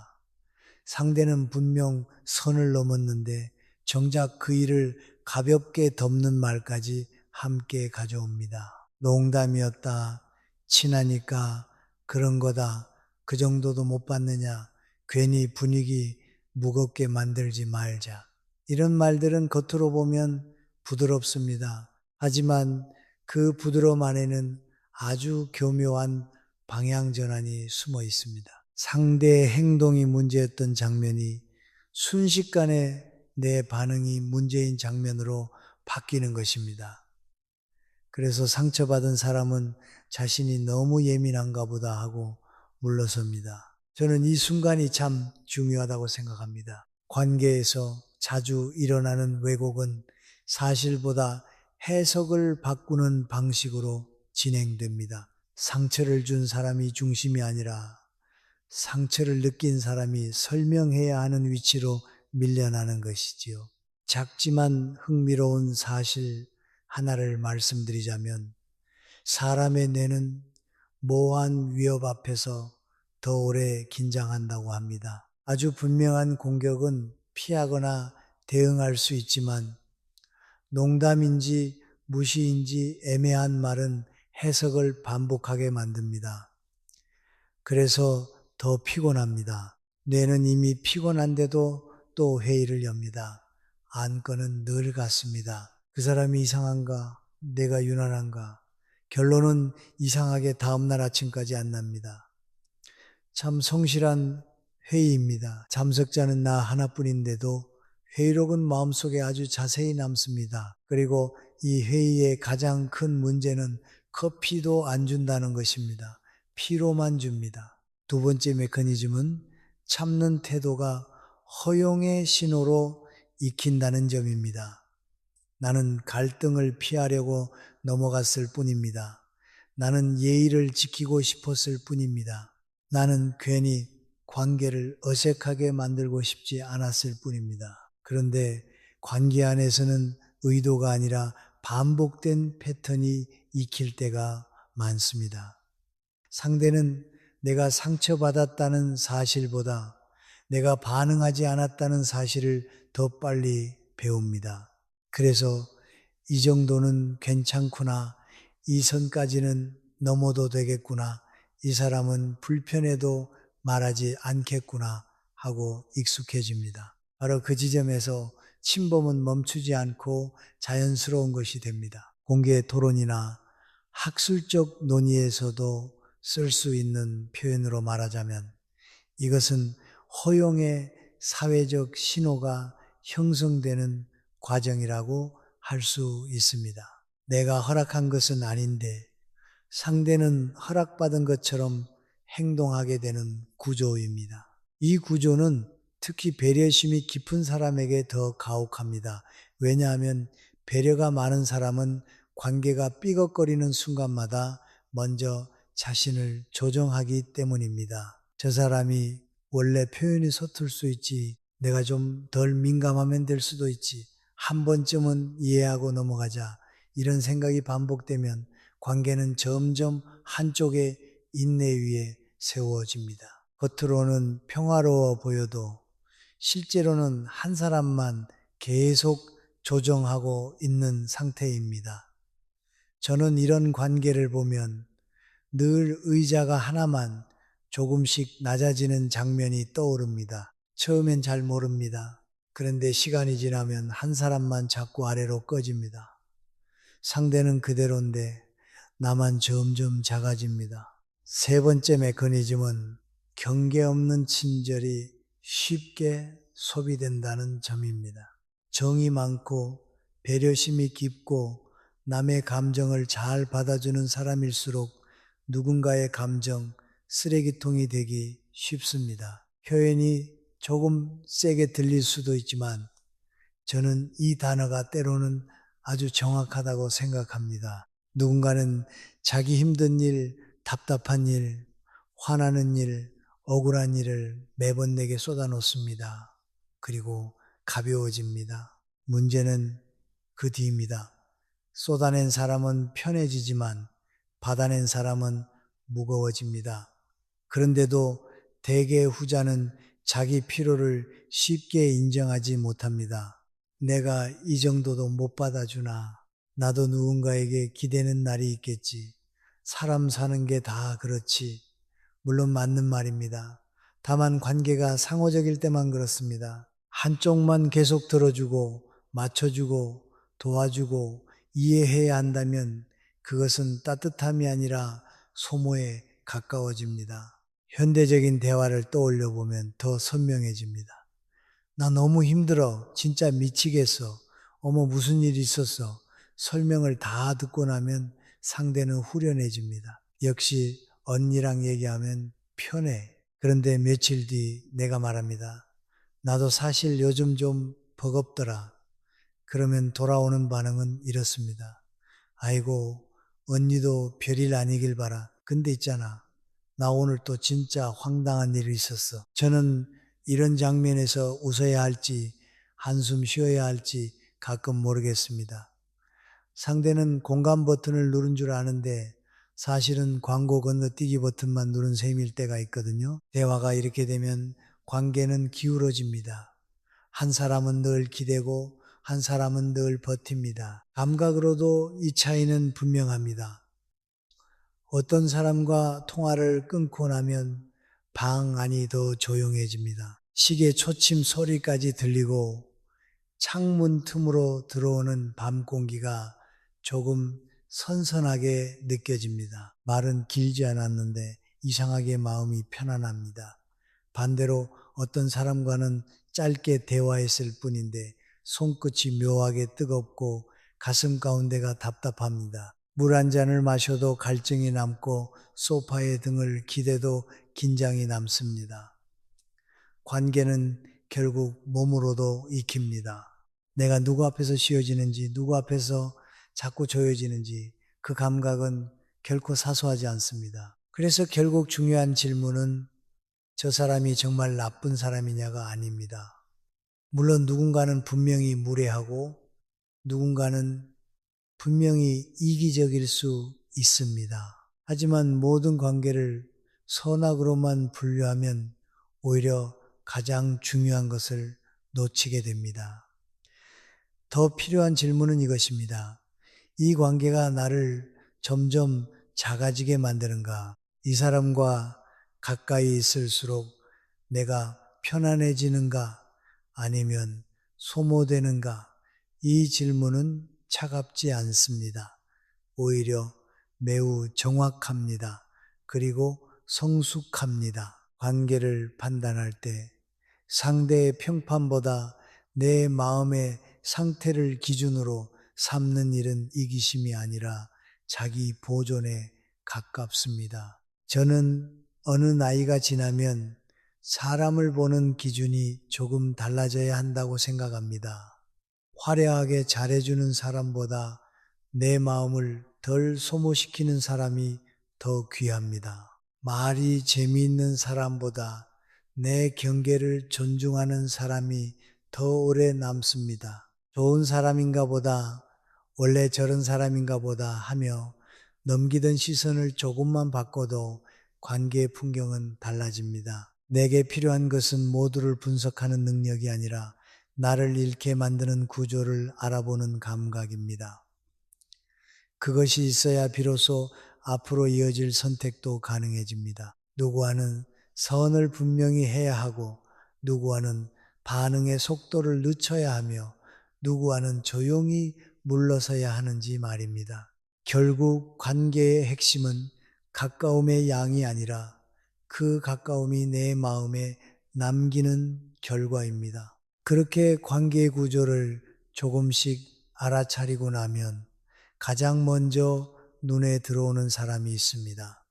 상대는 분명 선을 넘었는데 정작 그 일을 가볍게 덮는 말까지 함께 가져옵니다. 농담이었다. 친하니까 그런 거다. 그 정도도 못 받느냐. 괜히 분위기 무겁게 만들지 말자. 이런 말들은 겉으로 보면 부드럽습니다. 하지만 그 부드러움 안에는 아주 교묘한 방향 전환이 숨어 있습니다. 상대의 행동이 문제였던 장면이 순식간에 내 반응이 문제인 장면으로 바뀌는 것입니다. 그래서 상처받은 사람은 자신이 너무 예민한가 보다 하고 물러섭니다. 저는 이 순간이 참 중요하다고 생각합니다. 관계에서 자주 일어나는 왜곡은 사실보다 해석을 바꾸는 방식으로 진행됩니다. 상처를 준 사람이 중심이 아니라 상처를 느낀 사람이 설명해야 하는 위치로 밀려나는 것이지요. 작지만 흥미로운 사실 하나를 말씀드리자면 사람의 뇌는 모호한 위협 앞에서 더 오래 긴장한다고 합니다. 아주 분명한 공격은 피하거나 대응할 수 있지만 농담인지 무시인지 애매한 말은 해석을 반복하게 만듭니다. 그래서 더 피곤합니다. 뇌는 이미 피곤한데도 또 회의를 엽니다. 안건은 늘 같습니다. 그 사람이 이상한가? 내가 유난한가? 결론은 이상하게 다음날 아침까지 안 납니다. 참 성실한 회의입니다. 참석자는 나 하나뿐인데도 회의록은 마음속에 아주 자세히 남습니다. 그리고 이 회의의 가장 큰 문제는 커피도 안 준다는 것입니다. 피로만 줍니다. 두 번째 메커니즘은 참는 태도가 허용의 신호로 익힌다는 점입니다. 나는 갈등을 피하려고 넘어갔을 뿐입니다. 나는 예의를 지키고 싶었을 뿐입니다. 나는 괜히 관계를 어색하게 만들고 싶지 않았을 뿐입니다. 그런데 관계 안에서는 의도가 아니라 반복된 패턴이 익힐 때가 많습니다. 상대는 내가 상처받았다는 사실보다 내가 반응하지 않았다는 사실을 더 빨리 배웁니다. 그래서 이 정도는 괜찮구나, 이 선까지는 넘어도 되겠구나, 이 사람은 불편해도 말하지 않겠구나 하고 익숙해집니다. 바로 그 지점에서 침범은 멈추지 않고 자연스러운 것이 됩니다. 공개 토론이나 학술적 논의에서도 쓸 수 있는 표현으로 말하자면 이것은 허용의 사회적 신호가 형성되는 과정이라고 할 수 있습니다. 내가 허락한 것은 아닌데 상대는 허락받은 것처럼 행동하게 되는 구조입니다. 이 구조는 특히 배려심이 깊은 사람에게 더 가혹합니다. 왜냐하면 배려가 많은 사람은 관계가 삐걱거리는 순간마다 먼저 자신을 조정하기 때문입니다. 저 사람이 원래 표현이 서툴 수 있지, 내가 좀 덜 민감하면 될 수도 있지, 한 번쯤은 이해하고 넘어가자, 이런 생각이 반복되면 관계는 점점 한쪽의 인내 위에 세워집니다. 겉으로는 평화로워 보여도 실제로는 한 사람만 계속 조정하고 있는 상태입니다. 저는 이런 관계를 보면 늘 의자가 하나만 조금씩 낮아지는 장면이 떠오릅니다. 처음엔 잘 모릅니다. 그런데 시간이 지나면 한 사람만 자꾸 아래로 꺼집니다. 상대는 그대로인데 나만 점점 작아집니다. 세 번째 메커니즘은 경계 없는 친절이 쉽게 소비된다는 점입니다. 정이 많고 배려심이 깊고 남의 감정을 잘 받아주는 사람일수록 누군가의 감정 쓰레기통이 되기 쉽습니다. 표현이 조금 세게 들릴 수도 있지만 저는 이 단어가 때로는 아주 정확하다고 생각합니다. 누군가는 자기 힘든 일, 답답한 일, 화나는 일, 억울한 일을 매번 내게 쏟아놓습니다. 그리고 가벼워집니다. 문제는 그 뒤입니다. 쏟아낸 사람은 편해지지만 받아낸 사람은 무거워집니다. 그런데도 대개 후자는 자기 피로를 쉽게 인정하지 못합니다. 내가 이 정도도 못 받아주나? 나도 누군가에게 기대는 날이 있겠지. 사람 사는 게 다 그렇지. 물론 맞는 말입니다. 다만 관계가 상호적일 때만 그렇습니다. 한쪽만 계속 들어주고 맞춰주고 도와주고 이해해야 한다면 그것은 따뜻함이 아니라 소모에 가까워집니다. 현대적인 대화를 떠올려 보면 더 선명해집니다. 나 너무 힘들어. 진짜 미치겠어. 어머, 무슨 일이 있었어. 설명을 다 듣고 나면 상대는 후련해집니다. 역시 언니랑 얘기하면 편해. 그런데 며칠 뒤 내가 말합니다. 나도 사실 요즘 좀 버겁더라. 그러면 돌아오는 반응은 이렇습니다. 아이고, 언니도 별일 아니길 바라. 근데 있잖아. 나 오늘 또 진짜 황당한 일이 있었어. 저는 이런 장면에서 웃어야 할지 한숨 쉬어야 할지 가끔 모르겠습니다. 상대는 공감 버튼을 누른 줄 아는데 사실은 광고 건너뛰기 버튼만 누른 셈일 때가 있거든요. 대화가 이렇게 되면 관계는 기울어집니다. 한 사람은 늘 기대고 한 사람은 늘 버팁니다. 감각으로도 이 차이는 분명합니다. 어떤 사람과 통화를 끊고 나면 방 안이 더 조용해집니다. 시계 초침 소리까지 들리고 창문 틈으로 들어오는 밤 공기가 조금 선선하게 느껴집니다. 말은 길지 않았는데 이상하게 마음이 편안합니다. 반대로 어떤 사람과는 짧게 대화했을 뿐인데 손끝이 묘하게 뜨겁고 가슴 가운데가 답답합니다. 물 한 잔을 마셔도 갈증이 남고 소파에 등을 기대도 긴장이 남습니다. 관계는 결국 몸으로도 익힙니다. 내가 누구 앞에서 쉬어지는지, 누구 앞에서 자꾸 조여지는지 그 감각은 결코 사소하지 않습니다. 그래서 결국 중요한 질문은 저 사람이 정말 나쁜 사람이냐가 아닙니다. 물론 누군가는 분명히 무례하고 누군가는 분명히 이기적일 수 있습니다. 하지만 모든 관계를 선악으로만 분류하면 오히려 가장 중요한 것을 놓치게 됩니다. 더 필요한 질문은 이것입니다. 이 관계가 나를 점점 작아지게 만드는가? 이 사람과 가까이 있을수록 내가 편안해지는가? 아니면 소모되는가? 이 질문은 차갑지 않습니다. 오히려 매우 정확합니다. 그리고 성숙합니다. 관계를 판단할 때 상대의 평판보다 내 마음의 상태를 기준으로 삼는 일은 이기심이 아니라 자기 보존에 가깝습니다. 저는 어느 나이가 지나면 사람을 보는 기준이 조금 달라져야 한다고 생각합니다. 화려하게 잘해주는 사람보다 내 마음을 덜 소모시키는 사람이 더 귀합니다. 말이 재미있는 사람보다 내 경계를 존중하는 사람이 더 오래 남습니다. 좋은 사람인가 보다 원래 저런 사람인가 보다 하며 넘기던 시선을 조금만 바꿔도 관계의 풍경은 달라집니다. 내게 필요한 것은 모두를 분석하는 능력이 아니라 나를 잃게 만드는 구조를 알아보는 감각입니다. 그것이 있어야 비로소 앞으로 이어질 선택도 가능해집니다. 누구와는 선을 분명히 해야 하고 누구와는 반응의 속도를 늦춰야 하며 누구와는 조용히 물러서야 하는지 말입니다. 결국 관계의 핵심은 가까움의 양이 아니라 그 가까움이 내 마음에 남기는 결과입니다. 그렇게 관계의 구조를 조금씩 알아차리고 나면 가장 먼저 눈에 들어오는 사람이 있습니다.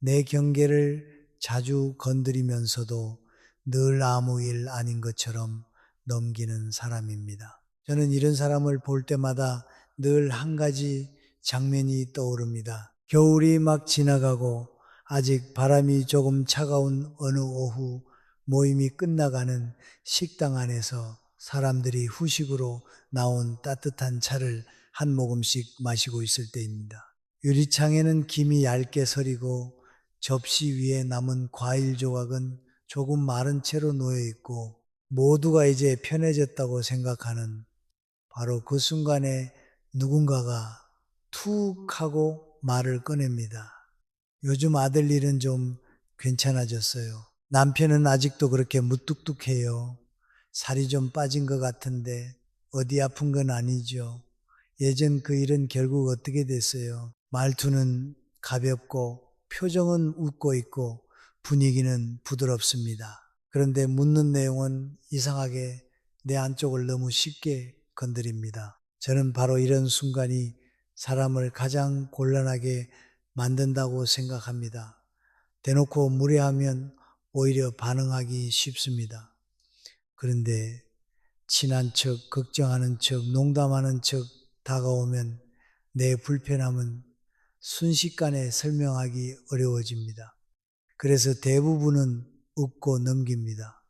내 경계를 자주 건드리면서도 늘 아무 일 아닌 것처럼 넘기는 사람입니다. 저는 이런 사람을 볼 때마다 늘 한 가지 장면이 떠오릅니다. 겨울이 막 지나가고 아직 바람이 조금 차가운 어느 오후 모임이 끝나가는 식당 안에서 사람들이 후식으로 나온 따뜻한 차를 한 모금씩 마시고 있을 때입니다. 유리창에는 김이 얇게 서리고 접시 위에 남은 과일 조각은 조금 마른 채로 놓여 있고 모두가 이제 편해졌다고 생각하는 바로 그 순간에 누군가가 툭 하고 말을 꺼냅니다. 요즘 아들 일은 좀 괜찮아졌어요. 남편은 아직도 그렇게 무뚝뚝해요. 살이 좀 빠진 것 같은데 어디 아픈 건 아니죠. 예전 그 일은 결국 어떻게 됐어요? 말투는 가볍고 표정은 웃고 있고 분위기는 부드럽습니다. 그런데 묻는 내용은 이상하게 내 안쪽을 너무 쉽게 건드립니다. 저는 바로 이런 순간이 사람을 가장 곤란하게 만든다고 생각합니다. 대놓고 무례하면 오히려 반응하기 쉽습니다. 그런데 친한 척, 걱정하는 척, 농담하는 척 다가오면 내 불편함은 순식간에 설명하기 어려워집니다. 그래서 대부분은 웃고 넘깁니다.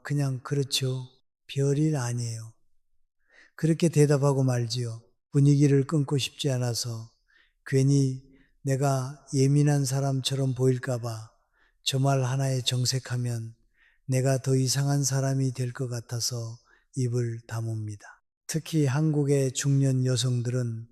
그냥 그렇죠. 별일 아니에요. 그렇게 대답하고 말지요. 분위기를 끊고 싶지 않아서 괜히 내가 예민한 사람처럼 보일까봐 저 말 하나에 정색하면 내가 더 이상한 사람이 될 것 같아서 입을 다뭅니다. 특히 한국의 중년 여성들은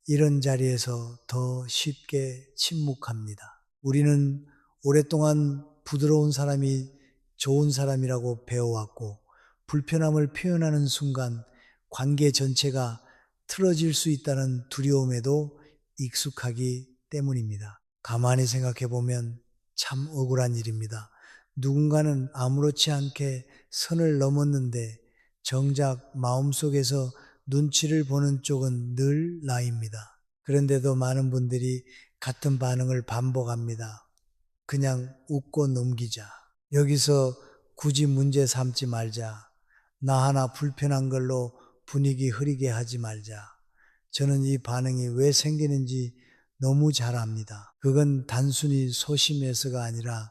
이런 자리에서 더 쉽게 침묵합니다. 우리는 오랫동안 부드러운 사람이 좋은 사람이라고 배워왔고 불편함을 표현하는 순간 관계 전체가 틀어질 수 있다는 두려움에도 익숙하기 때문입니다. 가만히 생각해 보면 참 억울한 일입니다. 누군가는 아무렇지 않게 선을 넘었는데 정작 마음속에서 눈치를 보는 쪽은 늘 나입니다. 그런데도 많은 분들이 같은 반응을 반복합니다. 그냥 웃고 넘기자. 여기서 굳이 문제 삼지 말자. 나 하나 불편한 걸로 분위기 흐리게 하지 말자. 저는 이 반응이 왜 생기는지 너무 잘 압니다. 그건 단순히 소심해서가 아니라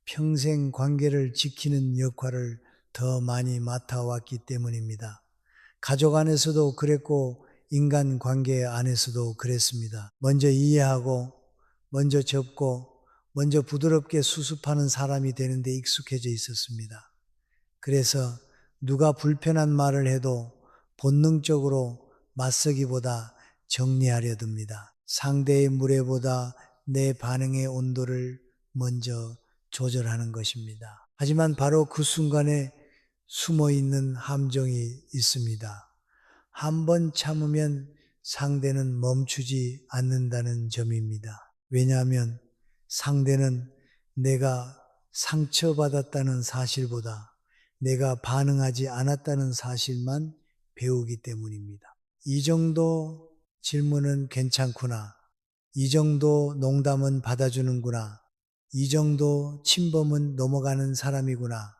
평생 관계를 지키는 역할을 더 많이 맡아왔기 때문입니다. 가족 안에서도 그랬고 인간 관계 안에서도 그랬습니다. 먼저 이해하고 먼저 접고 먼저 부드럽게 수습하는 사람이 되는데 익숙해져 있었습니다. 그래서 누가 불편한 말을 해도 본능적으로 맞서기보다 정리하려 듭니다. 상대의 무례보다 내 반응의 온도를 먼저 조절하는 것입니다. 하지만 바로 그 순간에 숨어 있는 함정이 있습니다. 한 번 참으면 상대는 멈추지 않는다는 점입니다. 왜냐하면 상대는 내가 상처받았다는 사실보다 내가 반응하지 않았다는 사실만 배우기 때문입니다. 이 정도 질문은 괜찮구나. 이 정도 농담은 받아주는구나. 이 정도 침범은 넘어가는 사람이구나.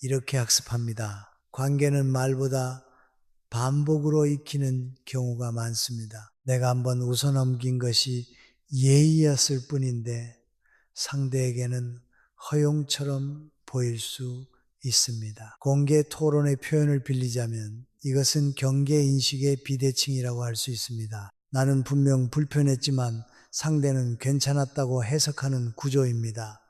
이렇게 학습합니다. 관계는 말보다 반복으로 익히는 경우가 많습니다. 내가 한번 웃어넘긴 것이 예의였을 뿐인데 상대에게는 허용처럼 보일 수 있습니다. 공개 토론의 표현을 빌리자면 이것은 경계 인식의 비대칭이라고 할 수 있습니다. 나는 분명 불편했지만 상대는 괜찮았다고 해석하는 구조입니다.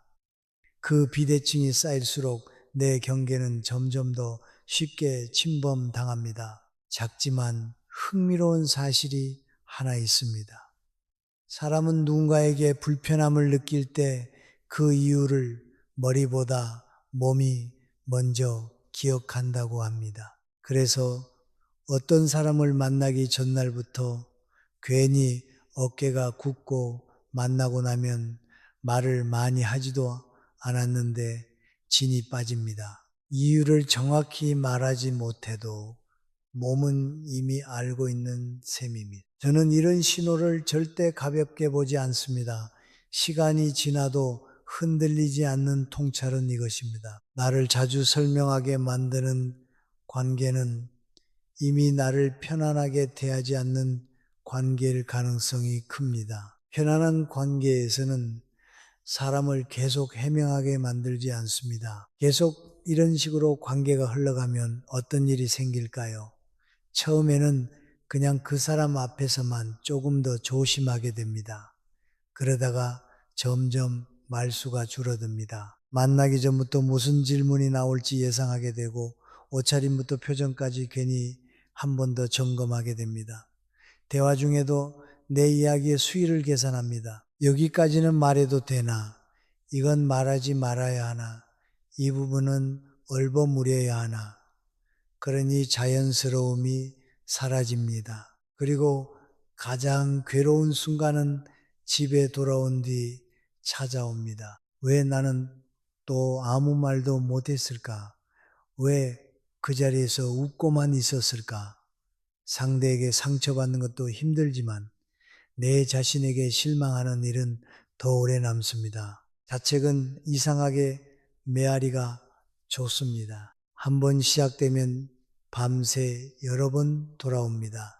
그 비대칭이 쌓일수록 내 경계는 점점 더 쉽게 침범당합니다. 작지만 흥미로운 사실이 하나 있습니다. 사람은 누군가에게 불편함을 느낄 때 그 이유를 머리보다 몸이 먼저 기억한다고 합니다. 그래서 어떤 사람을 만나기 전날부터 괜히 어깨가 굳고 만나고 나면 말을 많이 하지도 않았는데 진이 빠집니다. 이유를 정확히 말하지 못해도 몸은 이미 알고 있는 셈입니다. 저는 이런 신호를 절대 가볍게 보지 않습니다. 시간이 지나도 흔들리지 않는 통찰은 이것입니다. 나를 자주 설명하게 만드는 관계는 이미 나를 편안하게 대하지 않는 관계일 가능성이 큽니다. 편안한 관계에서는 사람을 계속 해명하게 만들지 않습니다. 계속 이런 식으로 관계가 흘러가면 어떤 일이 생길까요? 처음에는 그냥 그 사람 앞에서만 조금 더 조심하게 됩니다. 그러다가 점점 말수가 줄어듭니다. 만나기 전부터 무슨 질문이 나올지 예상하게 되고 옷차림부터 표정까지 괜히 한 번 더 점검하게 됩니다. 대화 중에도 내 이야기의 수위를 계산합니다. 여기까지는 말해도 되나? 이건 말하지 말아야 하나? 이 부분은 얼버무려야 하나? 그러니 자연스러움이 사라집니다. 그리고 가장 괴로운 순간은 집에 돌아온 뒤 찾아옵니다. 왜 나는 또 아무 말도 못했을까? 왜 그 자리에서 웃고만 있었을까? 상대에게 상처받는 것도 힘들지만 내 자신에게 실망하는 일은 더 오래 남습니다. 자책은 이상하게 메아리가 좋습니다. 한번 시작되면 밤새 여러 번 돌아옵니다.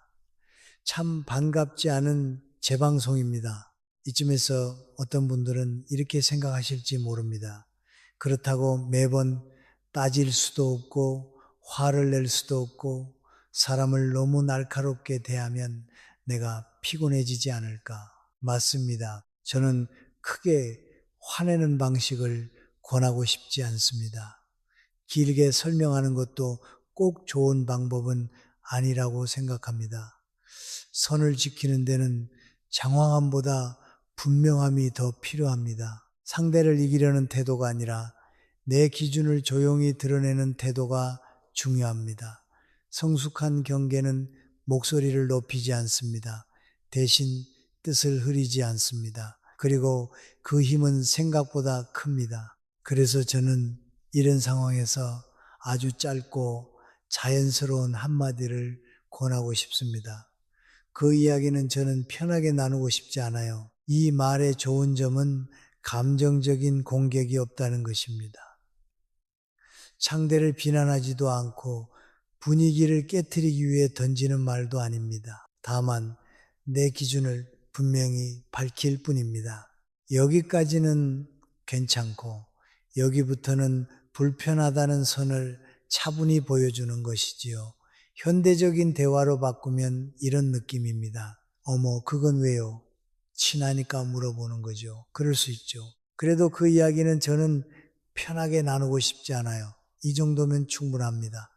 참 반갑지 않은 재방송입니다. 이쯤에서 어떤 분들은 이렇게 생각하실지 모릅니다. 그렇다고 매번 따질 수도 없고 화를 낼 수도 없고 사람을 너무 날카롭게 대하면 내가 피곤해지지 않을까? 맞습니다. 저는 크게 화내는 방식을 권하고 싶지 않습니다. 길게 설명하는 것도 꼭 좋은 방법은 아니라고 생각합니다. 선을 지키는 데는 장황함보다 분명함이 더 필요합니다. 상대를 이기려는 태도가 아니라 내 기준을 조용히 드러내는 태도가 중요합니다. 성숙한 경계는 목소리를 높이지 않습니다. 대신 뜻을 흐리지 않습니다. 그리고 그 힘은 생각보다 큽니다. 그래서 저는 이런 상황에서 아주 짧고 자연스러운 한마디를 권하고 싶습니다. 그 이야기는 저는 편하게 나누고 싶지 않아요. 이 말의 좋은 점은 감정적인 공격이 없다는 것입니다. 상대를 비난하지도 않고 분위기를 깨트리기 위해 던지는 말도 아닙니다. 다만 내 기준을 분명히 밝힐 뿐입니다. 여기까지는 괜찮고 여기부터는 불편하다는 선을 차분히 보여주는 것이지요. 현대적인 대화로 바꾸면 이런 느낌입니다. 어머, 그건 왜요? 친하니까 물어보는 거죠. 그럴 수 있죠. 그래도 그 이야기는 저는 편하게 나누고 싶지 않아요. 이 정도면 충분합니다.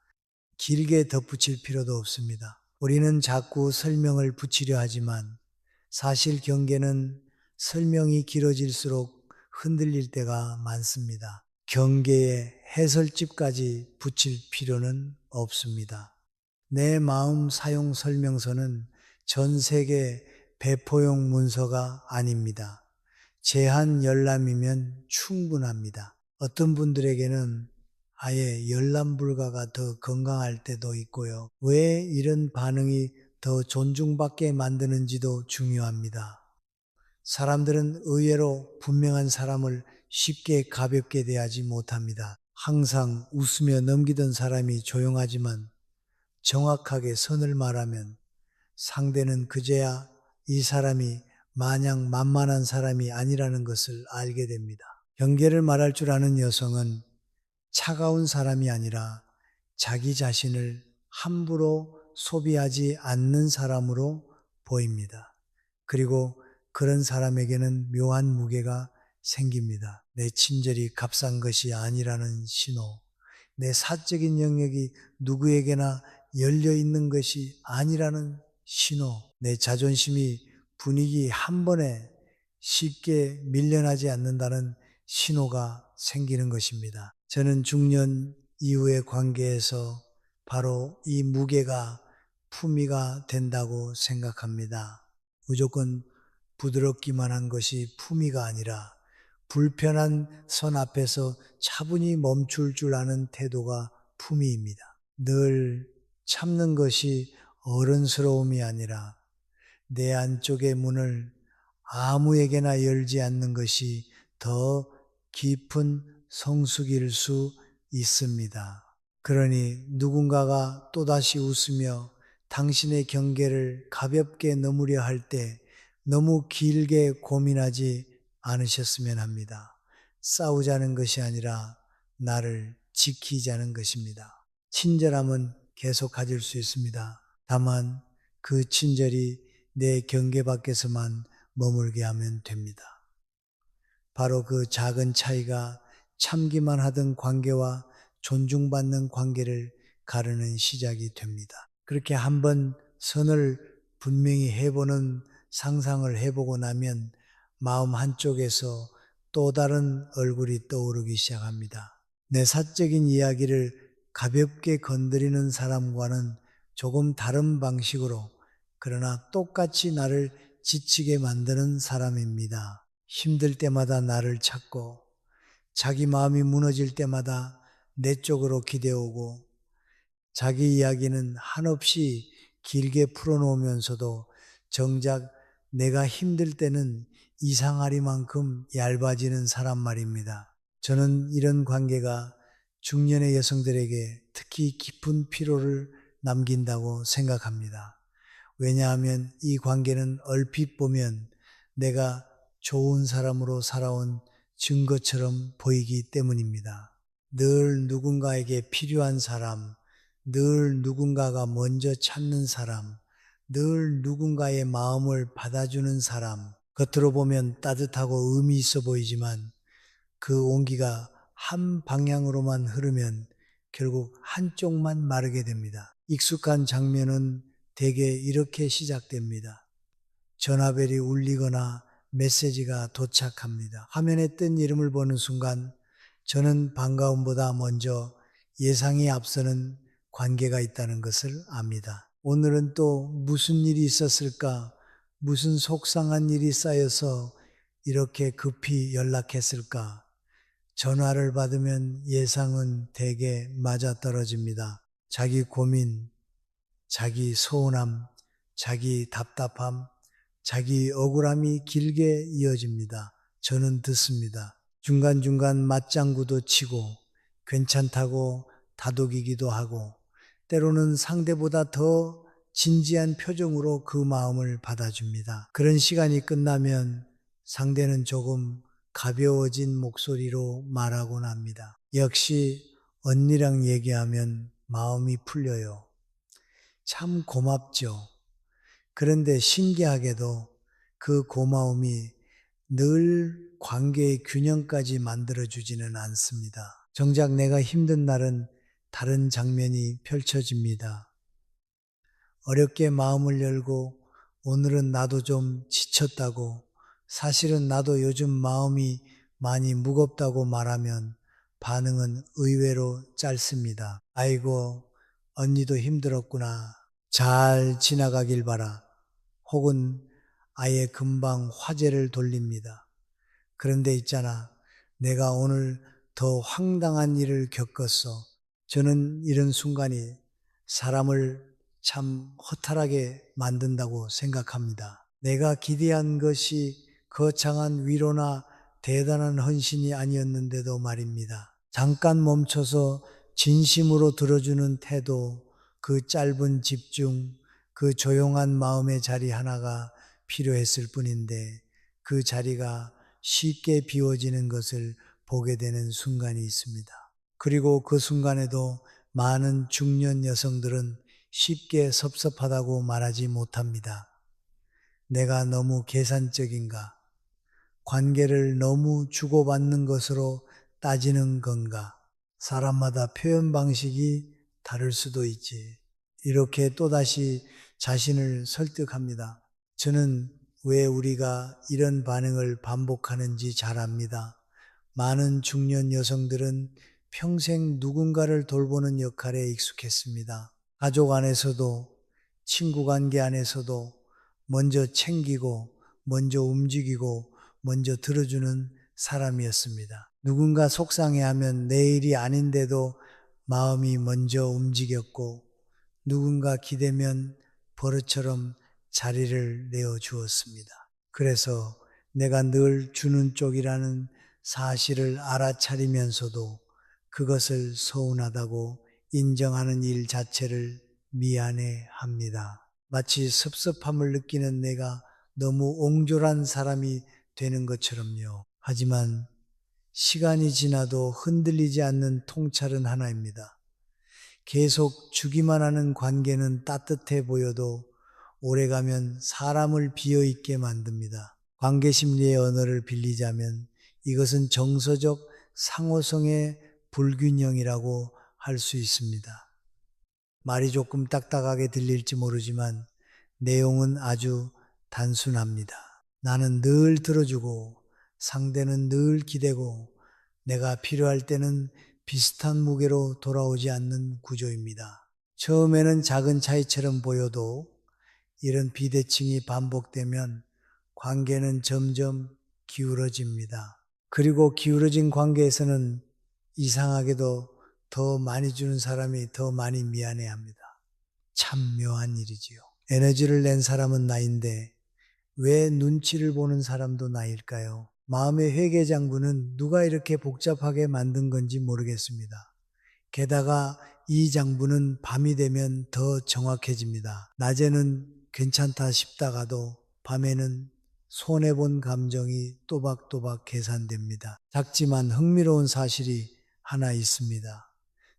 길게 덧붙일 필요도 없습니다. 우리는 자꾸 설명을 붙이려 하지만 사실 경계는 설명이 길어질수록 흔들릴 때가 많습니다. 경계에 해설집까지 붙일 필요는 없습니다. 내 마음 사용 설명서는 전 세계 배포용 문서가 아닙니다. 제한 열람이면 충분합니다. 어떤 분들에게는 아예 열람 불가가 더 건강할 때도 있고요. 왜 이런 반응이 더 존중받게 만드는지도 중요합니다. 사람들은 의외로 분명한 사람을 쉽게 가볍게 대하지 못합니다. 항상 웃으며 넘기던 사람이 조용하지만 정확하게 선을 말하면 상대는 그제야 이 사람이 마냥 만만한 사람이 아니라는 것을 알게 됩니다. 경계를 말할 줄 아는 여성은 차가운 사람이 아니라 자기 자신을 함부로 소비하지 않는 사람으로 보입니다. 그리고 그런 사람에게는 묘한 무게가 생깁니다. 내 친절이 값싼 것이 아니라는 신호, 내 사적인 영역이 누구에게나 열려 있는 것이 아니라는 신호, 내 자존심이 분위기 한 번에 쉽게 밀려나지 않는다는 신호가 생기는 것입니다. 저는 중년 이후의 관계에서 바로 이 무게가 품위가 된다고 생각합니다. 무조건 부드럽기만 한 것이 품위가 아니라 불편한 선 앞에서 차분히 멈출 줄 아는 태도가 품위입니다. 늘 참는 것이 어른스러움이 아니라 내 안쪽의 문을 아무에게나 열지 않는 것이 더 깊은 성숙일 수 있습니다. 그러니 누군가가 또다시 웃으며 당신의 경계를 가볍게 넘으려 할 때 너무 길게 고민하지 않으셨으면 합니다. 싸우자는 것이 아니라 나를 지키자는 것입니다. 친절함은 계속 가질 수 있습니다. 다만 그 친절이 내 경계 밖에서만 머물게 하면 됩니다. 바로 그 작은 차이가 참기만 하던 관계와 존중받는 관계를 가르는 시작이 됩니다. 그렇게 한번 선을 분명히 해보는 상상을 해보고 나면 마음 한쪽에서 또 다른 얼굴이 떠오르기 시작합니다. 내 사적인 이야기를 가볍게 건드리는 사람과는 조금 다른 방식으로 그러나 똑같이 나를 지치게 만드는 사람입니다. 힘들 때마다 나를 찾고 자기 마음이 무너질 때마다 내 쪽으로 기대오고 자기 이야기는 한없이 길게 풀어놓으면서도 정작 내가 힘들 때는 이상하리만큼 얇아지는 사람 말입니다. 저는 이런 관계가 중년의 여성들에게 특히 깊은 피로를 남긴다고 생각합니다. 왜냐하면 이 관계는 얼핏 보면 내가 좋은 사람으로 살아온 증거처럼 보이기 때문입니다. 늘 누군가에게 필요한 사람, 늘 누군가가 먼저 찾는 사람, 늘 누군가의 마음을 받아주는 사람, 겉으로 보면 따뜻하고 의미 있어 보이지만 그 온기가 한 방향으로만 흐르면 결국 한쪽만 마르게 됩니다. 익숙한 장면은 대개 이렇게 시작됩니다. 전화벨이 울리거나 메시지가 도착합니다. 화면에 뜬 이름을 보는 순간 저는 반가움보다 먼저 예상이 앞서는 관계가 있다는 것을 압니다. 오늘은 또 무슨 일이 있었을까? 무슨 속상한 일이 쌓여서 이렇게 급히 연락했을까? 전화를 받으면 예상은 대개 맞아떨어집니다. 자기 고민, 자기 서운함, 자기 답답함, 자기 억울함이 길게 이어집니다. 저는 듣습니다. 중간중간 맞장구도 치고 괜찮다고 다독이기도 하고 때로는 상대보다 더 진지한 표정으로 그 마음을 받아줍니다. 그런 시간이 끝나면 상대는 조금 가벼워진 목소리로 말하곤 합니다. 역시 언니랑 얘기하면 마음이 풀려요. 참 고맙죠. 그런데 신기하게도 그 고마움이 늘 관계의 균형까지 만들어주지는 않습니다. 정작 내가 힘든 날은 다른 장면이 펼쳐집니다. 어렵게 마음을 열고 오늘은 나도 좀 지쳤다고 사실은 나도 요즘 마음이 많이 무겁다고 말하면 반응은 의외로 짧습니다. 아이고, 언니도 힘들었구나. 잘 지나가길 바라. 혹은 아예 금방 화제를 돌립니다. 그런데 있잖아, 내가 오늘 더 황당한 일을 겪었어. 저는 이런 순간이 사람을 참 허탈하게 만든다고 생각합니다. 내가 기대한 것이 거창한 위로나 대단한 헌신이 아니었는데도 말입니다. 잠깐 멈춰서 진심으로 들어주는 태도, 그 짧은 집중, 그 조용한 마음의 자리 하나가 필요했을 뿐인데 그 자리가 쉽게 비워지는 것을 보게 되는 순간이 있습니다. 그리고 그 순간에도 많은 중년 여성들은 쉽게 섭섭하다고 말하지 못합니다. 내가 너무 계산적인가? 관계를 너무 주고받는 것으로 따지는 건가? 사람마다 표현 방식이 다를 수도 있지. 이렇게 또다시 자신을 설득합니다. 저는 왜 우리가 이런 반응을 반복하는지 잘 압니다. 많은 중년 여성들은 평생 누군가를 돌보는 역할에 익숙했습니다. 가족 안에서도 친구 관계 안에서도 먼저 챙기고 먼저 움직이고 먼저 들어주는 사람이었습니다. 누군가 속상해하면 내 일이 아닌데도 마음이 먼저 움직였고 누군가 기대면 버릇처럼 자리를 내어 주었습니다. 그래서 내가 늘 주는 쪽이라는 사실을 알아차리면서도 그것을 서운하다고 인정하는 일 자체를 미안해 합니다. 마치 섭섭함을 느끼는 내가 너무 옹졸한 사람이 되는 것처럼요. 하지만 시간이 지나도 흔들리지 않는 통찰은 하나입니다. 계속 주기만 하는 관계는 따뜻해 보여도 오래가면 사람을 비어있게 만듭니다. 관계 심리의 언어를 빌리자면 이것은 정서적 상호성의 불균형이라고 할 수 있습니다. 말이 조금 딱딱하게 들릴지 모르지만 내용은 아주 단순합니다. 나는 늘 들어주고 상대는 늘 기대고 내가 필요할 때는 비슷한 무게로 돌아오지 않는 구조입니다. 처음에는 작은 차이처럼 보여도 이런 비대칭이 반복되면 관계는 점점 기울어집니다. 그리고 기울어진 관계에서는 이상하게도 더 많이 주는 사람이 더 많이 미안해합니다. 참 묘한 일이지요. 에너지를 낸 사람은 나인데 왜 눈치를 보는 사람도 나일까요? 마음의 회계장부는 누가 이렇게 복잡하게 만든 건지 모르겠습니다. 게다가 이 장부는 밤이 되면 더 정확해집니다. 낮에는 괜찮다 싶다가도 밤에는 손해본 감정이 또박또박 계산됩니다. 작지만 흥미로운 사실이 하나 있습니다.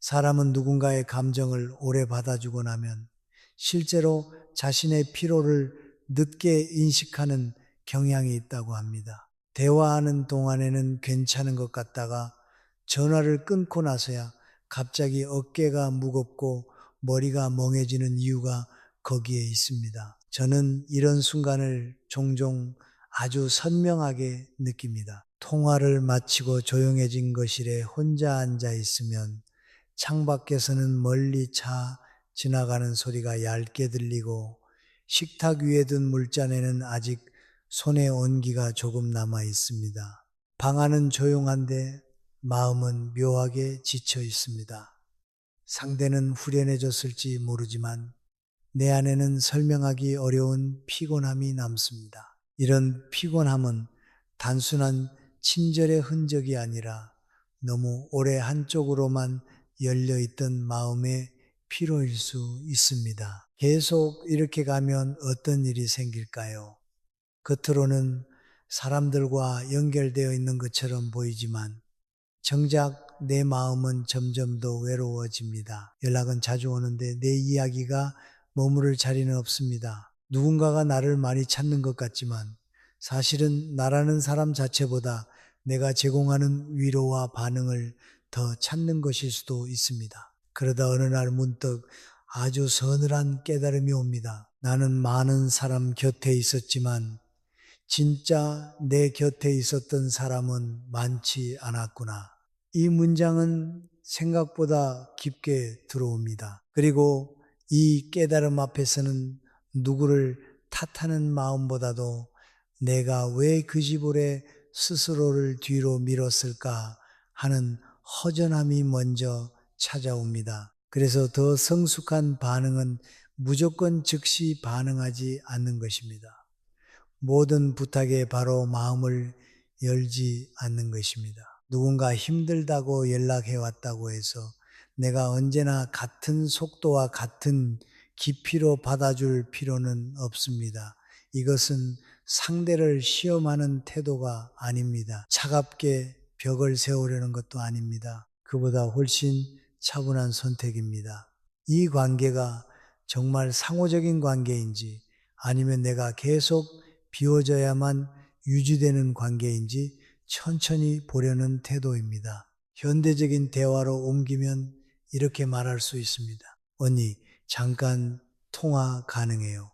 사람은 누군가의 감정을 오래 받아주고 나면 실제로 자신의 피로를 늦게 인식하는 경향이 있다고 합니다. 대화하는 동안에는 괜찮은 것 같다가 전화를 끊고 나서야 갑자기 어깨가 무겁고 머리가 멍해지는 이유가 거기에 있습니다. 저는 이런 순간을 종종 아주 선명하게 느낍니다. 통화를 마치고 조용해진 거실에 혼자 앉아 있으면 창밖에서는 멀리 차 지나가는 소리가 얇게 들리고 식탁 위에 둔 물잔에는 아직 손의 온기가 조금 남아 있습니다. 방 안은 조용한데 마음은 묘하게 지쳐 있습니다. 상대는 후련해졌을지 모르지만 내 안에는 설명하기 어려운 피곤함이 남습니다. 이런 피곤함은 단순한 친절의 흔적이 아니라 너무 오래 한쪽으로만 열려있던 마음의 피로일 수 있습니다. 계속 이렇게 가면 어떤 일이 생길까요? 겉으로는 사람들과 연결되어 있는 것처럼 보이지만 정작 내 마음은 점점 더 외로워집니다. 연락은 자주 오는데 내 이야기가 머무를 자리는 없습니다. 누군가가 나를 많이 찾는 것 같지만 사실은 나라는 사람 자체보다 내가 제공하는 위로와 반응을 더 찾는 것일 수도 있습니다. 그러다 어느 날 문득 아주 서늘한 깨달음이 옵니다. 나는 많은 사람 곁에 있었지만 진짜 내 곁에 있었던 사람은 많지 않았구나. 이 문장은 생각보다 깊게 들어옵니다. 그리고 이 깨달음 앞에서는 누구를 탓하는 마음보다도 내가 왜 그 집오래 스스로를 뒤로 밀었을까 하는 허전함이 먼저 찾아옵니다. 그래서 더 성숙한 반응은 무조건 즉시 반응하지 않는 것입니다. 모든 부탁에 바로 마음을 열지 않는 것입니다. 누군가 힘들다고 연락해 왔다고 해서 내가 언제나 같은 속도와 같은 깊이로 받아줄 필요는 없습니다. 이것은 상대를 시험하는 태도가 아닙니다. 차갑게 벽을 세우려는 것도 아닙니다. 그보다 훨씬 차분한 선택입니다. 이 관계가 정말 상호적인 관계인지 아니면 내가 계속 비워져야만 유지되는 관계인지 천천히 보려는 태도입니다. 현대적인 대화로 옮기면 이렇게 말할 수 있습니다. 언니, 잠깐 통화 가능해요.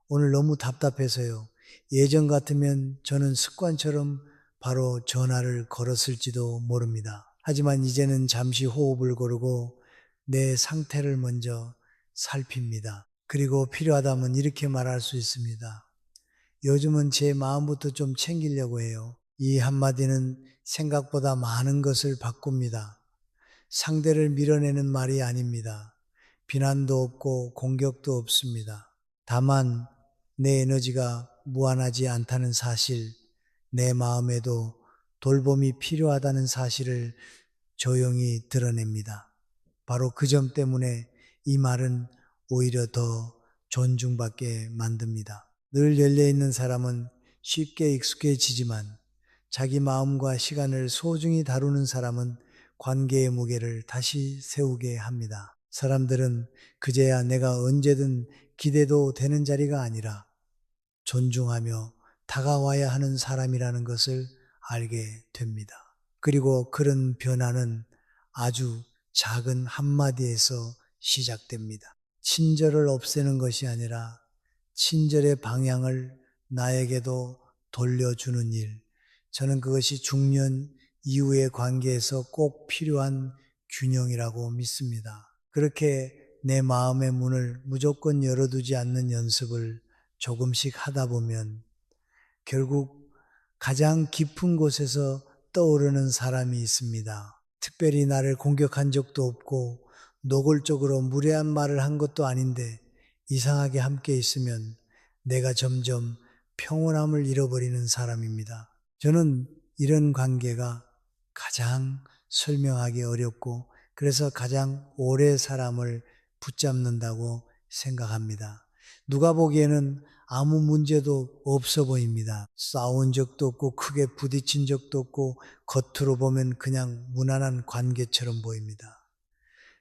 오늘 너무 답답해서요. 예전 같으면 저는 습관처럼 바로 전화를 걸었을지도 모릅니다. 하지만 이제는 잠시 호흡을 고르고 내 상태를 먼저 살핍니다. 그리고 필요하다면 이렇게 말할 수 있습니다. 요즘은 제 마음부터 좀 챙기려고 해요. 이 한마디는 생각보다 많은 것을 바꿉니다. 상대를 밀어내는 말이 아닙니다. 비난도 없고 공격도 없습니다. 다만 내 에너지가 무한하지 않다는 사실, 내 마음에도 돌봄이 필요하다는 사실을 조용히 드러냅니다. 바로 그 점 때문에 이 말은 오히려 더 존중받게 만듭니다. 늘 열려있는 사람은 쉽게 익숙해지지만 자기 마음과 시간을 소중히 다루는 사람은 관계의 무게를 다시 세우게 합니다. 사람들은 그제야 내가 언제든 기대도 되는 자리가 아니라 존중하며 다가와야 하는 사람이라는 것을 알게 됩니다. 그리고 그런 변화는 아주 작은 한마디에서 시작됩니다. 친절을 없애는 것이 아니라 친절의 방향을 나에게도 돌려주는 일. 저는 그것이 중년 이후의 관계에서 꼭 필요한 균형이라고 믿습니다. 그렇게 내 마음의 문을 무조건 열어두지 않는 연습을 조금씩 하다 보면 결국 가장 깊은 곳에서 떠오르는 사람이 있습니다. 특별히 나를 공격한 적도 없고 노골적으로 무례한 말을 한 것도 아닌데 이상하게 함께 있으면 내가 점점 평온함을 잃어버리는 사람입니다. 저는 이런 관계가 가장 설명하기 어렵고 그래서 가장 오래 사람을 붙잡는다고 생각합니다. 누가 보기에는 아무 문제도 없어 보입니다. 싸운 적도 없고 크게 부딪힌 적도 없고 겉으로 보면 그냥 무난한 관계처럼 보입니다.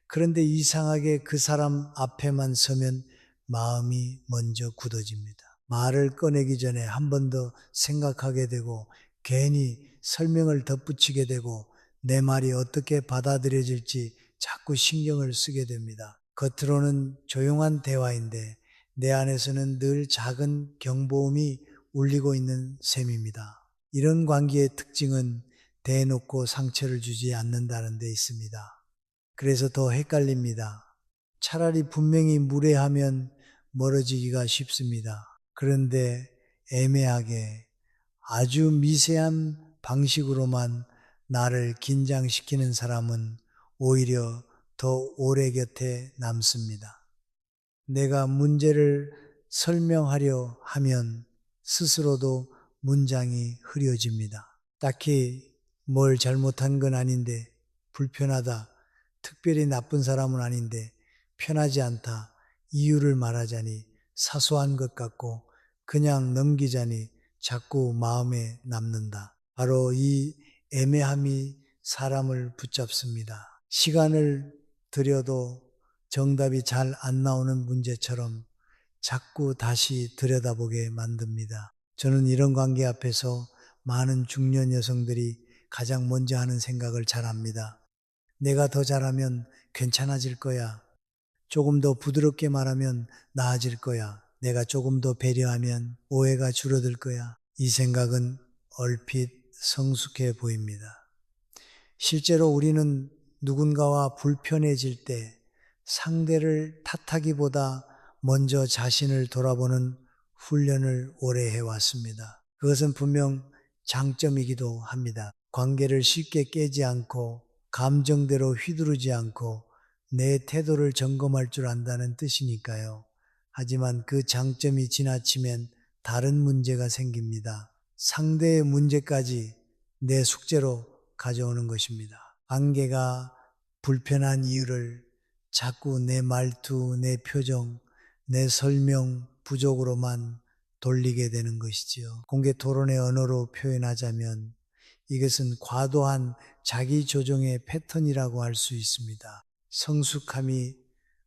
그런데 이상하게 그 사람 앞에만 서면 마음이 먼저 굳어집니다. 말을 꺼내기 전에 한 번 더 생각하게 되고 괜히 설명을 덧붙이게 되고 내 말이 어떻게 받아들여질지 자꾸 신경을 쓰게 됩니다. 겉으로는 조용한 대화인데 내 안에서는 늘 작은 경보음이 울리고 있는 셈입니다. 이런 관계의 특징은 대놓고 상처를 주지 않는다는 데 있습니다. 그래서 더 헷갈립니다. 차라리 분명히 무례하면 멀어지기가 쉽습니다. 그런데 애매하게 아주 미세한 방식으로만 나를 긴장시키는 사람은 오히려 더 오래 곁에 남습니다. 내가 문제를 설명하려 하면 스스로도 문장이 흐려집니다. 딱히 뭘 잘못한 건 아닌데 불편하다, 특별히 나쁜 사람은 아닌데 편하지 않다, 이유를 말하자니 사소한 것 같고 그냥 넘기자니 자꾸 마음에 남는다. 바로 이 애매함이 사람을 붙잡습니다. 시간을 들여도 정답이 잘 안 나오는 문제처럼 자꾸 다시 들여다보게 만듭니다. 저는 이런 관계 앞에서 많은 중년 여성들이 가장 먼저 하는 생각을 잘 합니다. 내가 더 잘하면 괜찮아질 거야. 조금 더 부드럽게 말하면 나아질 거야. 내가 조금 더 배려하면 오해가 줄어들 거야. 이 생각은 얼핏 성숙해 보입니다. 실제로 우리는 누군가와 불편해질 때 상대를 탓하기보다 먼저 자신을 돌아보는 훈련을 오래 해왔습니다. 그것은 분명 장점이기도 합니다. 관계를 쉽게 깨지 않고 감정대로 휘두르지 않고 내 태도를 점검할 줄 안다는 뜻이니까요. 하지만 그 장점이 지나치면 다른 문제가 생깁니다. 상대의 문제까지 내 숙제로 가져오는 것입니다. 관계가 불편한 이유를 자꾸 내 말투, 내 표정, 내 설명 부족으로만 돌리게 되는 것이지요. 공개 토론의 언어로 표현하자면 이것은 과도한 자기 조정의 패턴이라고 할 수 있습니다. 성숙함이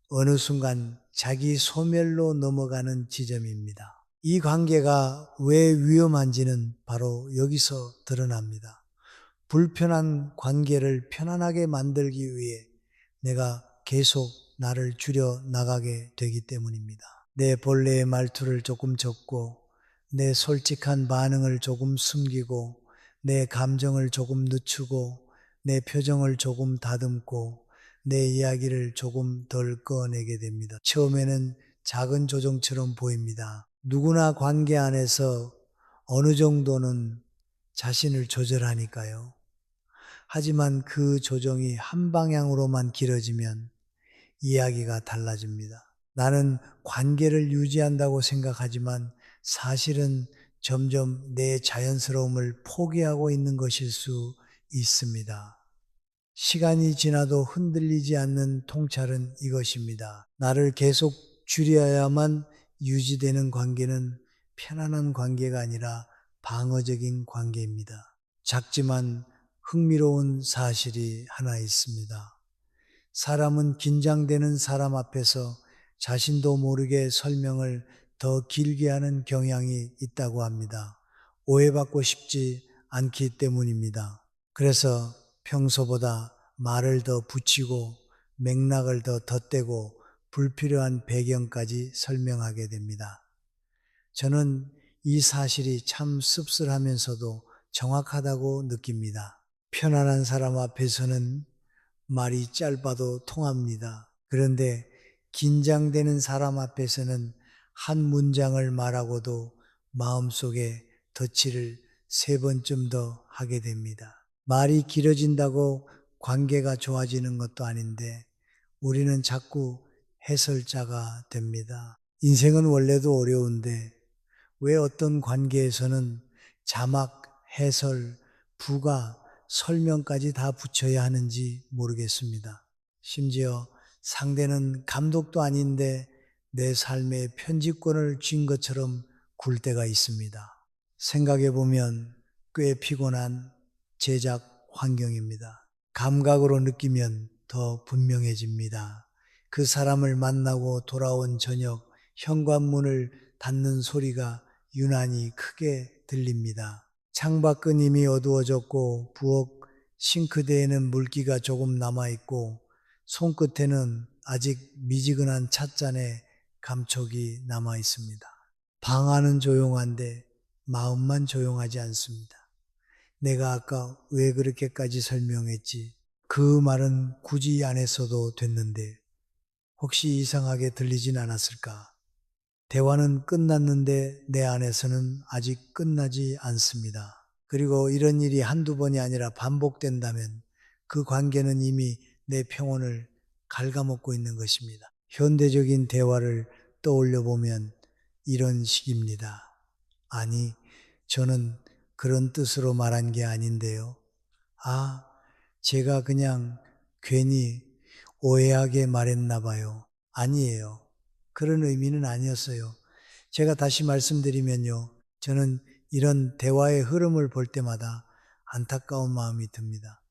어느 순간 자기 소멸로 넘어가는 지점입니다. 이 관계가 왜 위험한지는 바로 여기서 드러납니다. 불편한 관계를 편안하게 만들기 위해 내가 계속 나를 줄여 나가게 되기 때문입니다. 내 본래의 말투를 조금 적고, 내 솔직한 반응을 조금 숨기고, 내 감정을 조금 늦추고, 내 표정을 조금 다듬고, 내 이야기를 조금 덜 꺼내게 됩니다. 처음에는 작은 조정처럼 보입니다. 누구나 관계 안에서 어느 정도는 자신을 조절하니까요. 하지만 그 조정이 한 방향으로만 길어지면 이야기가 달라집니다. 나는 관계를 유지한다고 생각하지만 사실은 점점 내 자연스러움을 포기하고 있는 것일 수 있습니다. 시간이 지나도 흔들리지 않는 통찰은 이것입니다. 나를 계속 줄여야만 유지되는 관계는 편안한 관계가 아니라 방어적인 관계입니다. 작지만 흥미로운 사실이 하나 있습니다. 사람은 긴장되는 사람 앞에서 자신도 모르게 설명을 더 길게 하는 경향이 있다고 합니다. 오해받고 싶지 않기 때문입니다. 그래서 평소보다 말을 더 붙이고 맥락을 더 덧대고 불필요한 배경까지 설명하게 됩니다. 저는 이 사실이 참 씁쓸하면서도 정확하다고 느낍니다. 편안한 사람 앞에서는 말이 짧아도 통합니다. 그런데 긴장되는 사람 앞에서는 한 문장을 말하고도 마음속에 덧칠을 3번쯤 더 하게 됩니다. 말이 길어진다고 관계가 좋아지는 것도 아닌데 우리는 자꾸 해설자가 됩니다. 인생은 원래도 어려운데 왜 어떤 관계에서는 자막, 해설, 부가, 설명까지 다 붙여야 하는지 모르겠습니다. 심지어 상대는 감독도 아닌데 내 삶의 편집권을 쥔 것처럼 굴 때가 있습니다. 생각해 보면 꽤 피곤한 제작 환경입니다. 감각으로 느끼면 더 분명해집니다. 그 사람을 만나고 돌아온 저녁 현관문을 닫는 소리가 유난히 크게 들립니다. 창밖은 이미 어두워졌고 부엌 싱크대에는 물기가 조금 남아있고 손끝에는 아직 미지근한 찻잔에 감촉이 남아있습니다. 방 안은 조용한데 마음만 조용하지 않습니다. 내가 아까 왜 그렇게까지 설명했지? 그 말은 굳이 안 했어도 됐는데 혹시 이상하게 들리진 않았을까? 대화는 끝났는데 내 안에서는 아직 끝나지 않습니다. 그리고 이런 일이 한두 번이 아니라 반복된다면 그 관계는 이미 내 평온을 갉아먹고 있는 것입니다. 현대적인 대화를 떠올려 보면 이런 식입니다. 아니, 저는 그런 뜻으로 말한 게 아닌데요. 아, 제가 그냥 괜히 오해하게 말했나 봐요. 아니에요. 그런 의미는 아니었어요. 제가 다시 말씀드리면요. 저는 이런 대화의 흐름을 볼 때마다 안타까운 마음이 듭니다.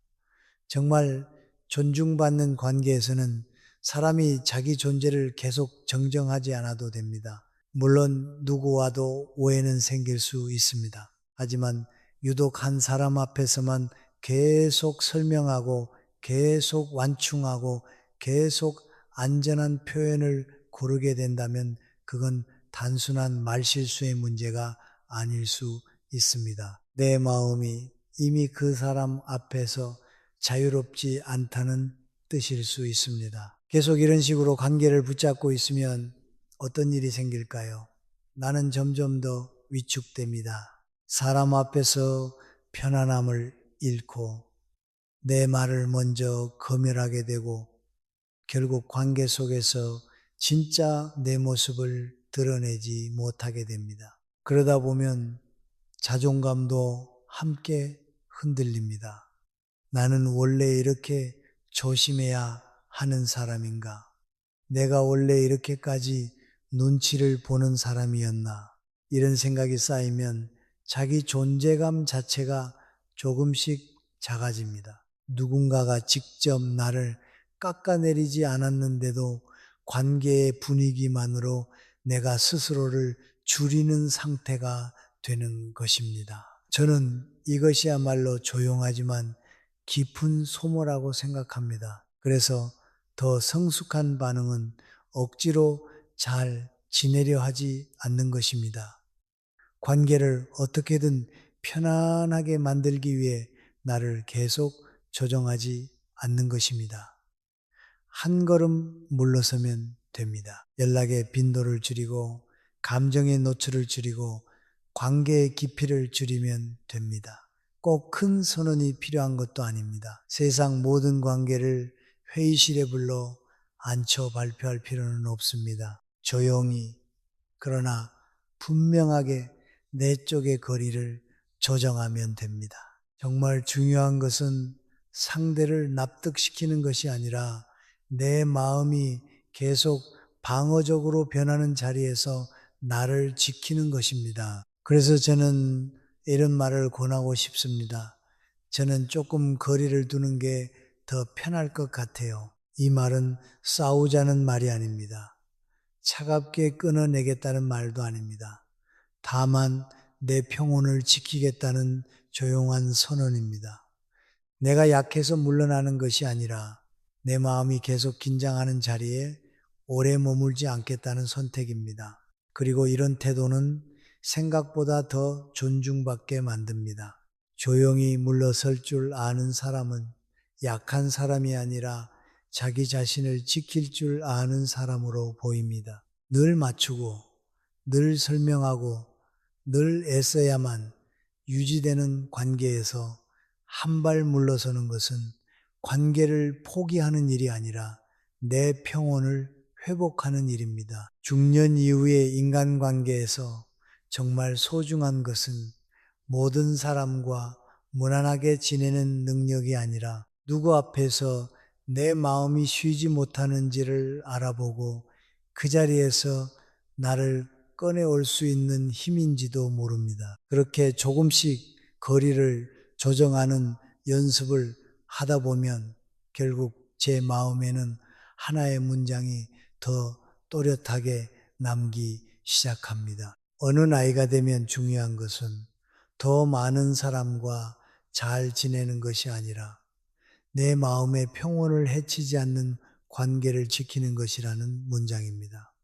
정말 존중받는 관계에서는 사람이 자기 존재를 계속 정정하지 않아도 됩니다. 물론 누구와도 오해는 생길 수 있습니다. 하지만 유독 한 사람 앞에서만 계속 설명하고 계속 완충하고 계속 안전한 표현을 고르게 된다면 그건 단순한 말실수의 문제가 아닐 수 있습니다. 내 마음이 이미 그 사람 앞에서 자유롭지 않다는 뜻일 수 있습니다. 계속 이런 식으로 관계를 붙잡고 있으면 어떤 일이 생길까요? 나는 점점 더 위축됩니다. 사람 앞에서 편안함을 잃고 내 말을 먼저 검열하게 되고 결국 관계 속에서 진짜 내 모습을 드러내지 못하게 됩니다. 그러다 보면 자존감도 함께 흔들립니다. 나는 원래 이렇게 조심해야 하는 사람인가? 내가 원래 이렇게까지 눈치를 보는 사람이었나? 이런 생각이 쌓이면 자기 존재감 자체가 조금씩 작아집니다. 누군가가 직접 나를 깎아내리지 않았는데도 관계의 분위기만으로 내가 스스로를 줄이는 상태가 되는 것입니다. 저는 이것이야말로 조용하지만 깊은 소모라고 생각합니다. 그래서 더 성숙한 반응은 억지로 잘 지내려 하지 않는 것입니다. 관계를 어떻게든 편안하게 만들기 위해 나를 계속 조정하지 않는 것입니다. 한 걸음 물러서면 됩니다. 연락의 빈도를 줄이고 감정의 노출을 줄이고 관계의 깊이를 줄이면 됩니다. 꼭 큰 선언이 필요한 것도 아닙니다. 세상 모든 관계를 회의실에 불러 앉혀 발표할 필요는 없습니다. 조용히 그러나 분명하게 내 쪽의 거리를 조정하면 됩니다. 정말 중요한 것은 상대를 납득시키는 것이 아니라 내 마음이 계속 방어적으로 변하는 자리에서 나를 지키는 것입니다. 그래서 저는 이런 말을 권하고 싶습니다. 저는 조금 거리를 두는 게 더 편할 것 같아요. 이 말은 싸우자는 말이 아닙니다. 차갑게 끊어내겠다는 말도 아닙니다. 다만 내 평온을 지키겠다는 조용한 선언입니다. 내가 약해서 물러나는 것이 아니라 내 마음이 계속 긴장하는 자리에 오래 머물지 않겠다는 선택입니다. 그리고 이런 태도는 생각보다 더 존중받게 만듭니다. 조용히 물러설 줄 아는 사람은 약한 사람이 아니라 자기 자신을 지킬 줄 아는 사람으로 보입니다. 늘 맞추고, 늘 설명하고, 늘 애써야만 유지되는 관계에서 한 발 물러서는 것은 관계를 포기하는 일이 아니라 내 평온을 회복하는 일입니다. 중년 이후의 인간관계에서 정말 소중한 것은 모든 사람과 무난하게 지내는 능력이 아니라 누구 앞에서 내 마음이 쉬지 못하는지를 알아보고 그 자리에서 나를 꺼내올 수 있는 힘인지도 모릅니다. 그렇게 조금씩 거리를 조정하는 연습을 하다 보면 결국 제 마음에는 하나의 문장이 더 또렷하게 남기 시작합니다. 어느 나이가 되면 중요한 것은 더 많은 사람과 잘 지내는 것이 아니라 내 마음의 평온을 해치지 않는 관계를 지키는 것이라는 문장입니다.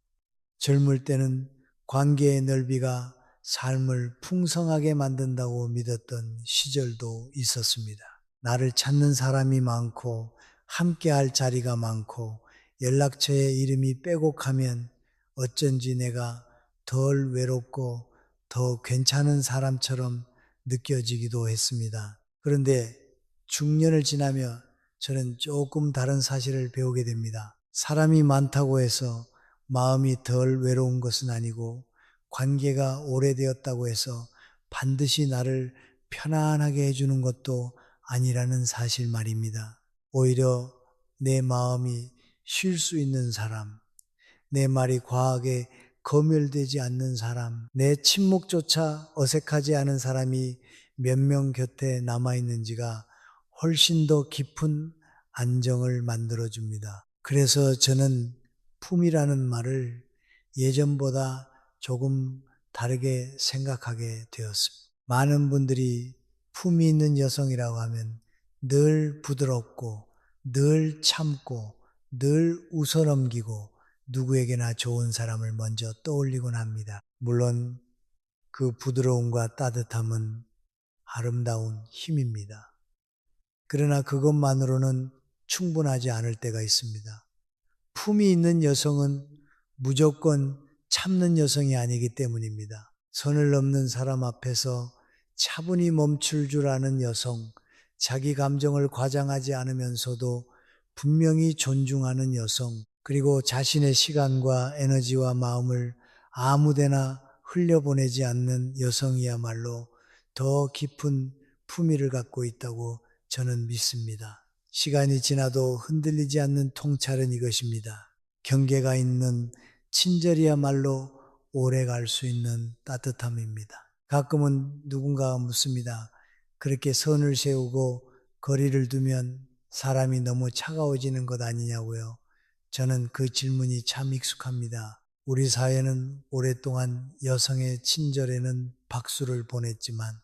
젊을 때는 관계의 넓이가 삶을 풍성하게 만든다고 믿었던 시절도 있었습니다. 나를 찾는 사람이 많고 함께할 자리가 많고 연락처에 이름이 빼곡하면 어쩐지 내가 덜 외롭고 더 괜찮은 사람처럼 느껴지기도 했습니다. 그런데 중년을 지나며 저는 조금 다른 사실을 배우게 됩니다. 사람이 많다고 해서 마음이 덜 외로운 것은 아니고 관계가 오래되었다고 해서 반드시 나를 편안하게 해주는 것도 아니라는 사실 말입니다. 오히려 내 마음이 쉴 수 있는 사람, 내 말이 과하게 검열되지 않는 사람, 내 침묵조차 어색하지 않은 사람이 몇 명 곁에 남아있는지가 훨씬 더 깊은 안정을 만들어줍니다. 그래서 저는 품이라는 말을 예전보다 조금 다르게 생각하게 되었습니다. 많은 분들이 품이 있는 여성이라고 하면 늘 부드럽고 늘 참고 늘 웃어넘기고 누구에게나 좋은 사람을 먼저 떠올리곤 합니다. 물론 그 부드러움과 따뜻함은 아름다운 힘입니다. 그러나 그것만으로는 충분하지 않을 때가 있습니다. 품이 있는 여성은 무조건 참는 여성이 아니기 때문입니다. 선을 넘는 사람 앞에서 차분히 멈출 줄 아는 여성, 자기 감정을 과장하지 않으면서도 분명히 존중하는 여성, 그리고 자신의 시간과 에너지와 마음을 아무데나 흘려보내지 않는 여성이야말로 더 깊은 품위를 갖고 있다고 저는 믿습니다. 시간이 지나도 흔들리지 않는 통찰은 이것입니다. 경계가 있는 친절이야말로 오래 갈 수 있는 따뜻함입니다. 가끔은 누군가가 묻습니다. 그렇게 선을 세우고 거리를 두면 사람이 너무 차가워지는 것 아니냐고요. 저는 그 질문이 참 익숙합니다. 우리 사회는 오랫동안 여성의 친절에는 박수를 보냈지만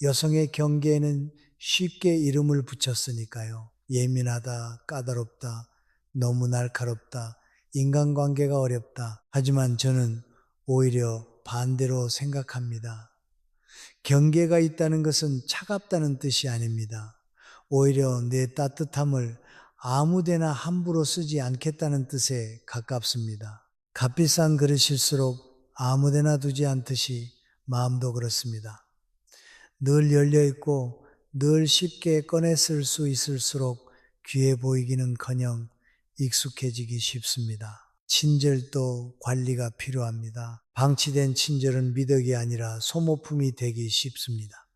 여성의 경계에는 쉽게 이름을 붙였으니까요. 예민하다, 까다롭다, 너무 날카롭다, 인간관계가 어렵다. 하지만 저는 오히려 반대로 생각합니다. 경계가 있다는 것은 차갑다는 뜻이 아닙니다. 오히려 내 따뜻함을 아무데나 함부로 쓰지 않겠다는 뜻에 가깝습니다. 값비싼 그릇일수록 아무데나 두지 않듯이 마음도 그렇습니다. 늘 열려있고 늘 쉽게 꺼내 쓸 수 있을수록 귀해 보이기는커녕 익숙해지기 쉽습니다. 친절도 관리가 필요합니다. 방치된 친절은 미덕이 아니라 소모품이 되기 쉽습니다.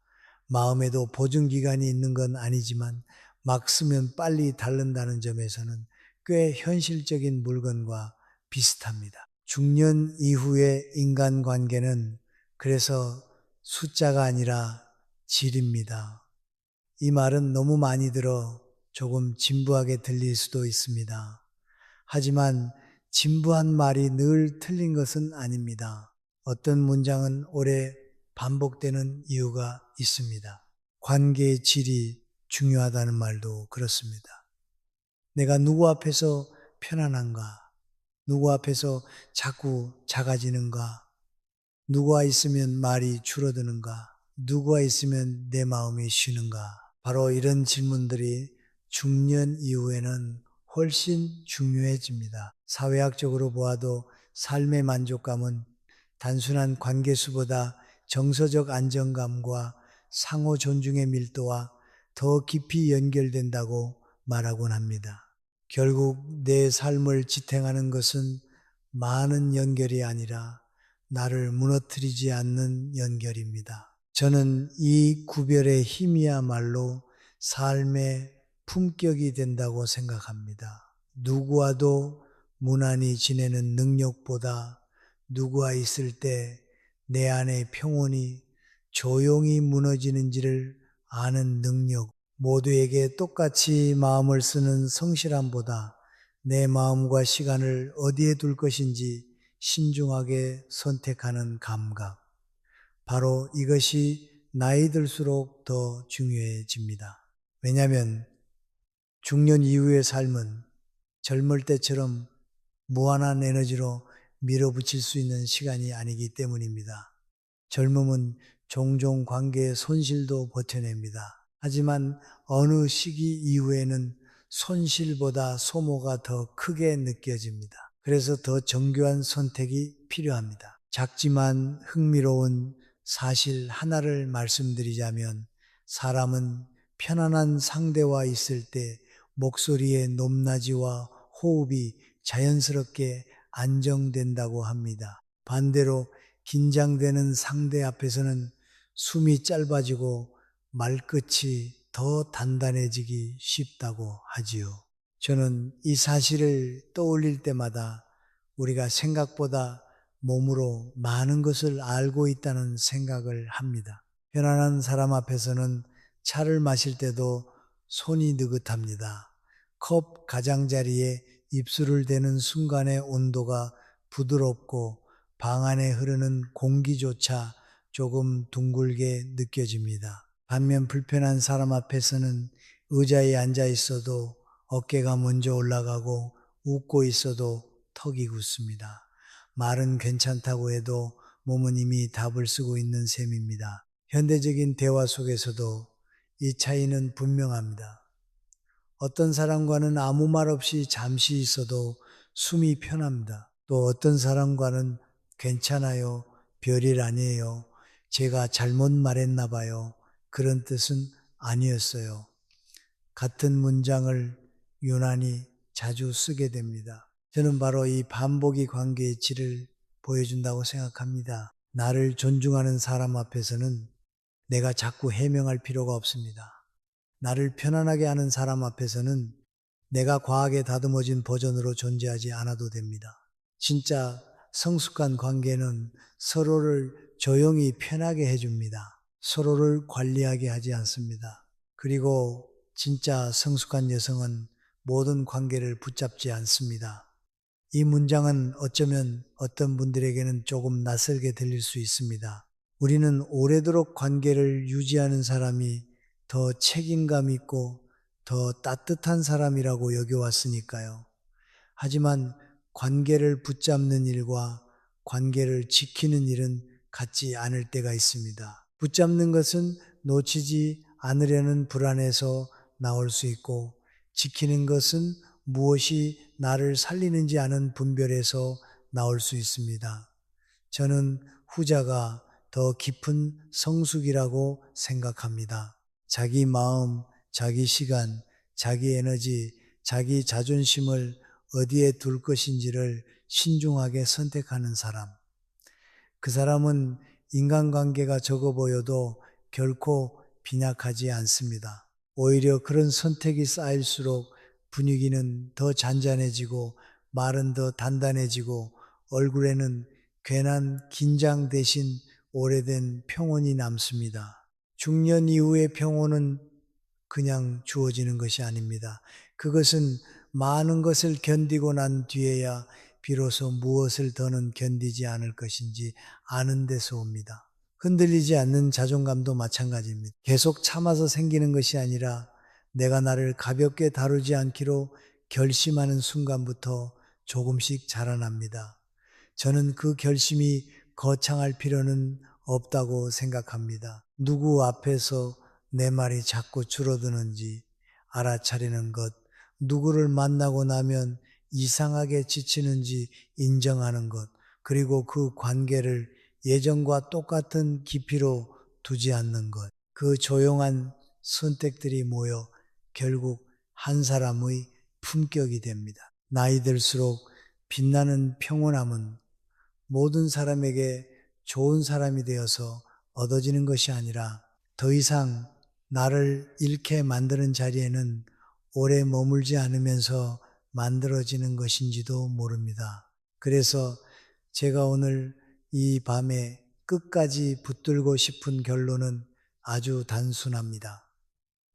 마음에도 보증기간이 있는 건 아니지만 막 쓰면 빨리 닳는다는 점에서는 꽤 현실적인 물건과 비슷합니다. 중년 이후의 인간관계는 그래서 숫자가 아니라 질입니다. 이 말은 너무 많이 들어 조금 진부하게 들릴 수도 있습니다. 하지만 진부한 말이 늘 틀린 것은 아닙니다. 어떤 문장은 오래 반복되는 이유가 있습니다. 관계의 질이 중요하다는 말도 그렇습니다. 내가 누구 앞에서 편안한가? 누구 앞에서 자꾸 작아지는가? 누구와 있으면 말이 줄어드는가? 누구와 있으면 내 마음이 쉬는가? 바로 이런 질문들이 중년 이후에는 훨씬 중요해집니다. 사회학적으로 보아도 삶의 만족감은 단순한 관계수보다 정서적 안정감과 상호 존중의 밀도와 더 깊이 연결된다고 말하곤 합니다. 결국 내 삶을 지탱하는 것은 많은 연결이 아니라 나를 무너뜨리지 않는 연결입니다. 저는 이 구별의 힘이야말로 삶의 품격이 된다고 생각합니다. 누구와도 무난히 지내는 능력보다 누구와 있을 때 내 안의 평온이 조용히 무너지는지를 아는 능력, 모두에게 똑같이 마음을 쓰는 성실함보다 내 마음과 시간을 어디에 둘 것인지 신중하게 선택하는 감각. 바로 이것이 나이 들수록 더 중요해집니다. 왜냐하면 중년 이후의 삶은 젊을 때처럼 무한한 에너지로 밀어붙일 수 있는 시간이 아니기 때문입니다. 젊음은 종종 관계의 손실도 버텨냅니다. 하지만 어느 시기 이후에는 손실보다 소모가 더 크게 느껴집니다. 그래서 더 정교한 선택이 필요합니다. 작지만 흥미로운 사실 하나를 말씀드리자면 사람은 편안한 상대와 있을 때 목소리의 높낮이와 호흡이 자연스럽게 안정된다고 합니다. 반대로 긴장되는 상대 앞에서는 숨이 짧아지고 말끝이 더 단단해지기 쉽다고 하지요. 저는 이 사실을 떠올릴 때마다 우리가 생각보다 몸으로 많은 것을 알고 있다는 생각을 합니다. 편안한 사람 앞에서는 차를 마실 때도 손이 느긋합니다. 컵 가장자리에 입술을 대는 순간의 온도가 부드럽고 방 안에 흐르는 공기조차 조금 둥글게 느껴집니다. 반면 불편한 사람 앞에서는 의자에 앉아 있어도 어깨가 먼저 올라가고 웃고 있어도 턱이 굳습니다. 말은 괜찮다고 해도 몸은 이미 답을 쓰고 있는 셈입니다. 현대적인 대화 속에서도 이 차이는 분명합니다. 어떤 사람과는 아무 말 없이 잠시 있어도 숨이 편합니다. 또 어떤 사람과는 괜찮아요, 별일 아니에요, 제가 잘못 말했나 봐요, 그런 뜻은 아니었어요. 같은 문장을 유난히 자주 쓰게 됩니다. 저는 바로 이 반복이 관계의 질을 보여준다고 생각합니다. 나를 존중하는 사람 앞에서는 내가 자꾸 해명할 필요가 없습니다. 나를 편안하게 하는 사람 앞에서는 내가 과하게 다듬어진 버전으로 존재하지 않아도 됩니다. 진짜 성숙한 관계는 서로를 조용히 편하게 해줍니다. 서로를 관리하게 하지 않습니다. 그리고 진짜 성숙한 여성은 모든 관계를 붙잡지 않습니다. 이 문장은 어쩌면 어떤 분들에게는 조금 낯설게 들릴 수 있습니다. 우리는 오래도록 관계를 유지하는 사람이 더 책임감 있고 더 따뜻한 사람이라고 여겨왔으니까요. 하지만 관계를 붙잡는 일과 관계를 지키는 일은 같지 않을 때가 있습니다. 붙잡는 것은 놓치지 않으려는 불안에서 나올 수 있고, 지키는 것은 무엇이 나를 살리는지 아는 분별에서 나올 수 있습니다. 저는 후자가 더 깊은 성숙이라고 생각합니다. 자기 마음, 자기 시간, 자기 에너지, 자기 자존심을 어디에 둘 것인지를 신중하게 선택하는 사람. 그 사람은 인간관계가 적어 보여도 결코 빈약하지 않습니다. 오히려 그런 선택이 쌓일수록 분위기는 더 잔잔해지고 말은 더 단단해지고 얼굴에는 괜한 긴장 대신 오래된 평온이 남습니다. 중년 이후의 평온은 그냥 주어지는 것이 아닙니다. 그것은 많은 것을 견디고 난 뒤에야 비로소 무엇을 더는 견디지 않을 것인지 아는 데서 옵니다. 흔들리지 않는 자존감도 마찬가지입니다. 계속 참아서 생기는 것이 아니라 내가 나를 가볍게 다루지 않기로 결심하는 순간부터 조금씩 자라납니다. 저는 그 결심이 거창할 필요는 없다고 생각합니다. 누구 앞에서 내 말이 자꾸 줄어드는지 알아차리는 것, 누구를 만나고 나면 이상하게 지치는지 인정하는 것, 그리고 그 관계를 예전과 똑같은 깊이로 두지 않는 것, 그 조용한 선택들이 모여 결국 한 사람의 품격이 됩니다. 나이 들수록 빛나는 평온함은 모든 사람에게 좋은 사람이 되어서 얻어지는 것이 아니라 더 이상 나를 잃게 만드는 자리에는 오래 머물지 않으면서 만들어지는 것인지도 모릅니다. 그래서 제가 오늘 이 밤에 끝까지 붙들고 싶은 결론은 아주 단순합니다.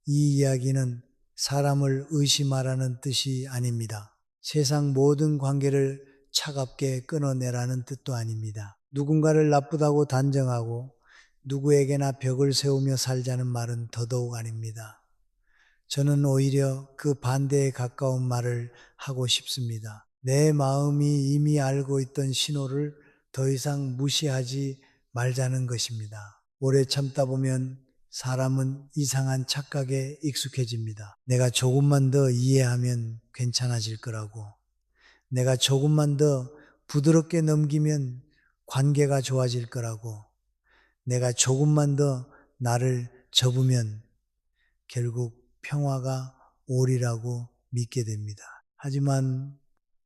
이 이야기는 사람을 의심하라는 뜻이 아닙니다. 세상 모든 관계를 차갑게 끊어내라는 뜻도 아닙니다. 누군가를 나쁘다고 단정하고 누구에게나 벽을 세우며 살자는 말은 더더욱 아닙니다. 저는 오히려 그 반대에 가까운 말을 하고 싶습니다. 내 마음이 이미 알고 있던 신호를 더 이상 무시하지 말자는 것입니다. 오래 참다 보면 사람은 이상한 착각에 익숙해집니다. 내가 조금만 더 이해하면 괜찮아질 거라고. 내가 조금만 더 부드럽게 넘기면 관계가 좋아질 거라고. 내가 조금만 더 나를 접으면 결국 평화가 오리라고 믿게 됩니다. 하지만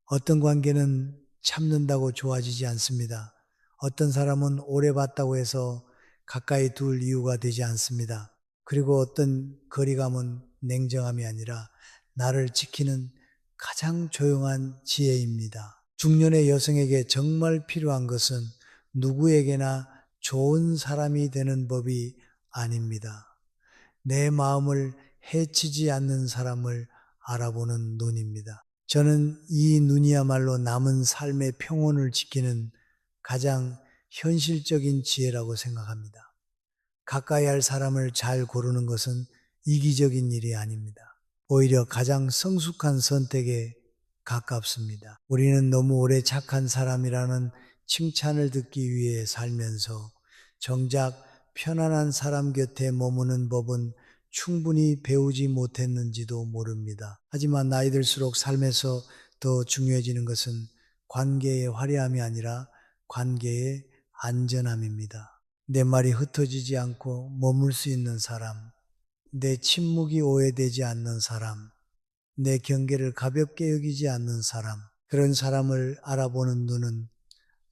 어떤 관계는 참는다고 좋아지지 않습니다. 어떤 사람은 오래 봤다고 해서 가까이 둘 이유가 되지 않습니다. 그리고 어떤 거리감은 냉정함이 아니라 나를 지키는 가장 조용한 지혜입니다. 중년의 여성에게 정말 필요한 것은 누구에게나 좋은 사람이 되는 법이 아닙니다. 내 마음을 해치지 않는 사람을 알아보는 눈입니다. 저는 이 눈이야말로 남은 삶의 평온을 지키는 가장 현실적인 지혜라고 생각합니다. 가까이 할 사람을 잘 고르는 것은 이기적인 일이 아닙니다. 오히려 가장 성숙한 선택에 가깝습니다. 우리는 너무 오래 착한 사람이라는 칭찬을 듣기 위해 살면서 정작 편안한 사람 곁에 머무는 법은 충분히 배우지 못했는지도 모릅니다. 하지만 나이 들수록 삶에서 더 중요해지는 것은 관계의 화려함이 아니라 관계의 안전함입니다. 내 말이 흩어지지 않고 머물 수 있는 사람, 내 침묵이 오해되지 않는 사람, 내 경계를 가볍게 여기지 않는 사람, 그런 사람을 알아보는 눈은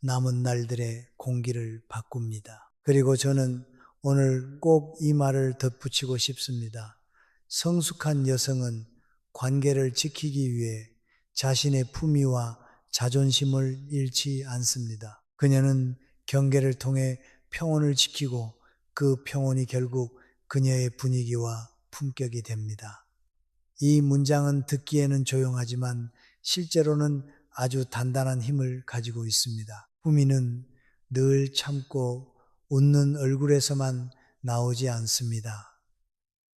남은 날들의 공기를 바꿉니다. 그리고 저는 오늘 꼭 이 말을 덧붙이고 싶습니다. 성숙한 여성은 관계를 지키기 위해 자신의 품위와 자존심을 잃지 않습니다. 그녀는 경계를 통해 평온을 지키고 그 평온이 결국 그녀의 분위기와 품격이 됩니다. 이 문장은 듣기에는 조용하지만 실제로는 아주 단단한 힘을 가지고 있습니다. 후미는 늘 참고 웃는 얼굴에서만 나오지 않습니다.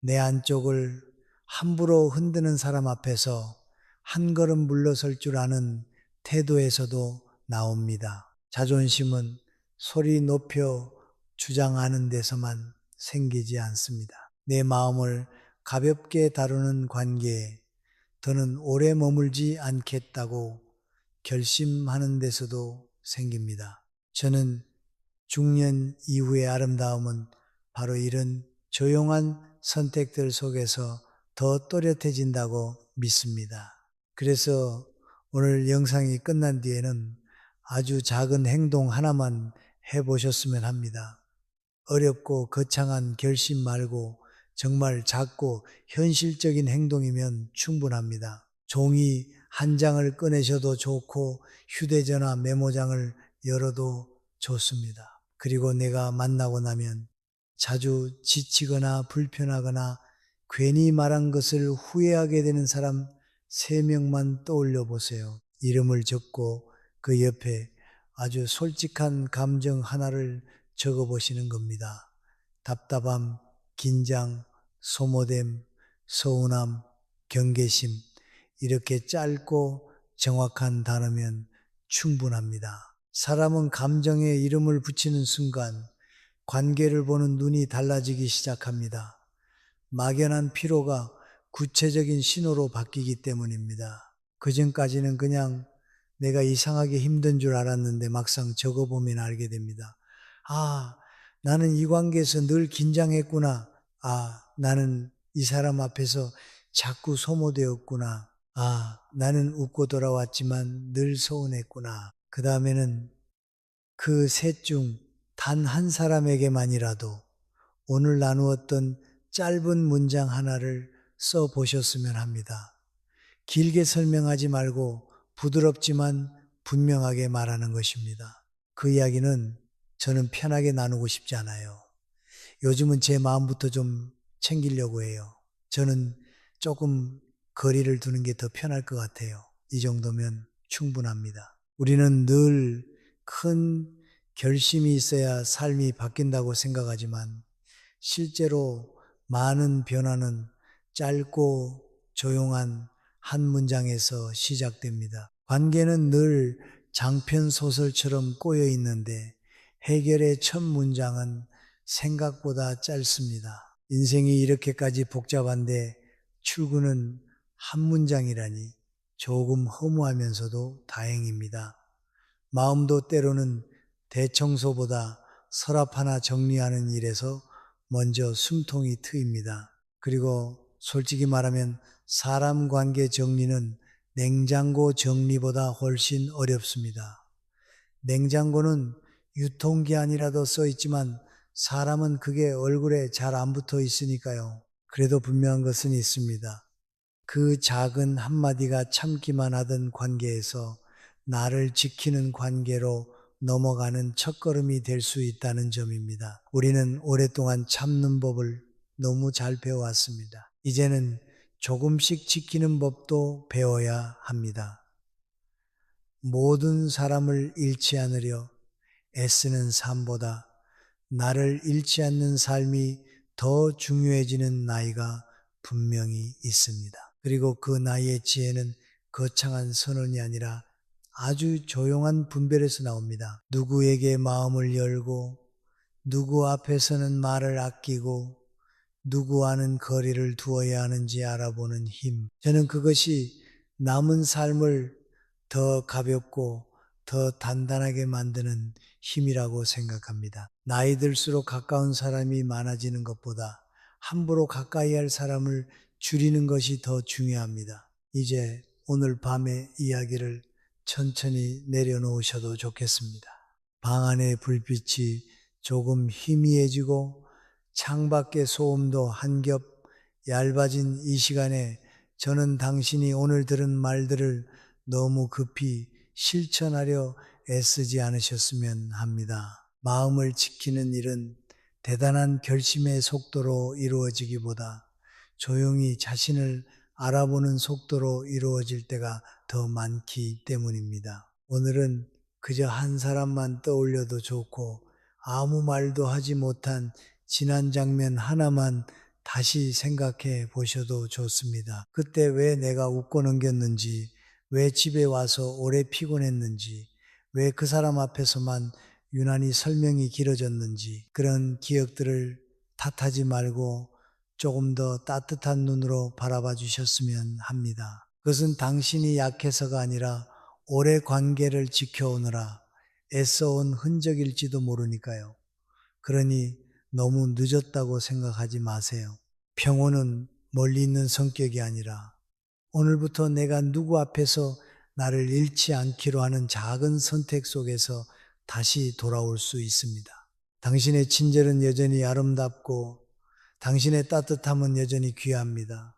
내 안쪽을 함부로 흔드는 사람 앞에서 한 걸음 물러설 줄 아는 태도에서도 나옵니다. 자존심은 소리 높여 주장하는 데서만 생기지 않습니다. 내 마음을 가볍게 다루는 관계에 더는 오래 머물지 않겠다고 결심하는 데서도 생깁니다. 저는 중년 이후의 아름다움은 바로 이런 조용한 선택들 속에서 더 또렷해진다고 믿습니다. 그래서 오늘 영상이 끝난 뒤에는 아주 작은 행동 하나만 해보셨으면 합니다. 어렵고 거창한 결심 말고 정말 작고 현실적인 행동이면 충분합니다. 종이 한 장을 꺼내셔도 좋고 휴대전화 메모장을 열어도 좋습니다. 그리고 내가 만나고 나면 자주 지치거나 불편하거나 괜히 말한 것을 후회하게 되는 사람 3명만 떠올려 보세요. 이름을 적고 그 옆에 아주 솔직한 감정 하나를 적어 보시는 겁니다. 답답함, 긴장, 소모됨, 서운함, 경계심, 이렇게 짧고 정확한 단어면 충분합니다. 사람은 감정에 이름을 붙이는 순간 관계를 보는 눈이 달라지기 시작합니다. 막연한 피로가 구체적인 신호로 바뀌기 때문입니다. 그전까지는 그냥 내가 이상하게 힘든 줄 알았는데 막상 적어보면 알게 됩니다. 아, 나는 이 관계에서 늘 긴장했구나. 아, 나는 이 사람 앞에서 자꾸 소모되었구나. 아, 나는 웃고 돌아왔지만 늘 서운했구나. 그 다음에는 그 셋 중 단 한 사람에게만이라도 오늘 나누었던 짧은 문장 하나를 써 보셨으면 합니다. 길게 설명하지 말고 부드럽지만 분명하게 말하는 것입니다. 그 이야기는 저는 편하게 나누고 싶지 않아요. 요즘은 제 마음부터 좀 챙기려고 해요. 저는 조금 거리를 두는 게 더 편할 것 같아요. 이 정도면 충분합니다. 우리는 늘 큰 결심이 있어야 삶이 바뀐다고 생각하지만 실제로 많은 변화는 짧고 조용한 한 문장에서 시작됩니다. 관계는 늘 장편 소설처럼 꼬여 있는데 해결의 첫 문장은 생각보다 짧습니다. 인생이 이렇게까지 복잡한데 출구는 한 문장이라니 조금 허무하면서도 다행입니다. 마음도 때로는 대청소보다 서랍 하나 정리하는 일에서 먼저 숨통이 트입니다. 그리고 솔직히 말하면 사람 관계 정리는 냉장고 정리보다 훨씬 어렵습니다. 냉장고는 유통기한이라도 써 있지만 사람은 그게 얼굴에 잘 안 붙어 있으니까요. 그래도 분명한 것은 있습니다. 그 작은 한마디가 참기만 하던 관계에서 나를 지키는 관계로 넘어가는 첫걸음이 될 수 있다는 점입니다. 우리는 오랫동안 참는 법을 너무 잘 배워왔습니다. 이제는 조금씩 지키는 법도 배워야 합니다. 모든 사람을 잃지 않으려 애쓰는 삶보다 나를 잃지 않는 삶이 더 중요해지는 나이가 분명히 있습니다. 그리고 그 나이의 지혜는 거창한 선언이 아니라 아주 조용한 분별에서 나옵니다. 누구에게 마음을 열고 누구 앞에서는 말을 아끼고 누구와는 거리를 두어야 하는지 알아보는 힘. 저는 그것이 남은 삶을 더 가볍고 더 단단하게 만드는 힘이라고 생각합니다. 나이 들수록 가까운 사람이 많아지는 것보다 함부로 가까이 할 사람을 줄이는 것이 더 중요합니다. 이제 오늘 밤의 이야기를 천천히 내려놓으셔도 좋겠습니다. 방 안의 불빛이 조금 희미해지고 창밖의 소음도 한 겹 얇아진 이 시간에 저는 당신이 오늘 들은 말들을 너무 급히 실천하려 애쓰지 않으셨으면 합니다. 마음을 지키는 일은 대단한 결심의 속도로 이루어지기보다 조용히 자신을 알아보는 속도로 이루어질 때가 더 많기 때문입니다. 오늘은 그저 한 사람만 떠올려도 좋고 아무 말도 하지 못한 지난 장면 하나만 다시 생각해 보셔도 좋습니다. 그때 왜 내가 웃고 넘겼는지, 왜 집에 와서 오래 피곤했는지, 왜 그 사람 앞에서만 유난히 설명이 길어졌는지, 그런 기억들을 탓하지 말고 조금 더 따뜻한 눈으로 바라봐 주셨으면 합니다. 그것은 당신이 약해서가 아니라 오래 관계를 지켜오느라 애써온 흔적일지도 모르니까요. 그러니 너무 늦었다고 생각하지 마세요. 평온은 멀리 있는 성격이 아니라 오늘부터 내가 누구 앞에서 나를 잃지 않기로 하는 작은 선택 속에서 다시 돌아올 수 있습니다. 당신의 친절은 여전히 아름답고 당신의 따뜻함은 여전히 귀합니다.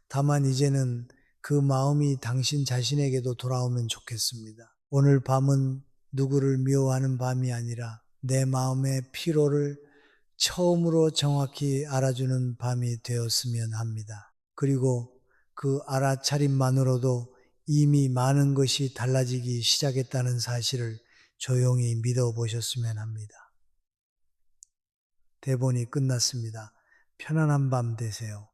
다만 이제는 그 마음이 당신 자신에게도 돌아오면 좋겠습니다. 오늘 밤은 누구를 미워하는 밤이 아니라 내 마음의 피로를 처음으로 정확히 알아주는 밤이 되었으면 합니다. 그리고 그 알아차림만으로도 이미 많은 것이 달라지기 시작했다는 사실을 조용히 믿어보셨으면 합니다. 대본이 끝났습니다. 편안한 밤 되세요.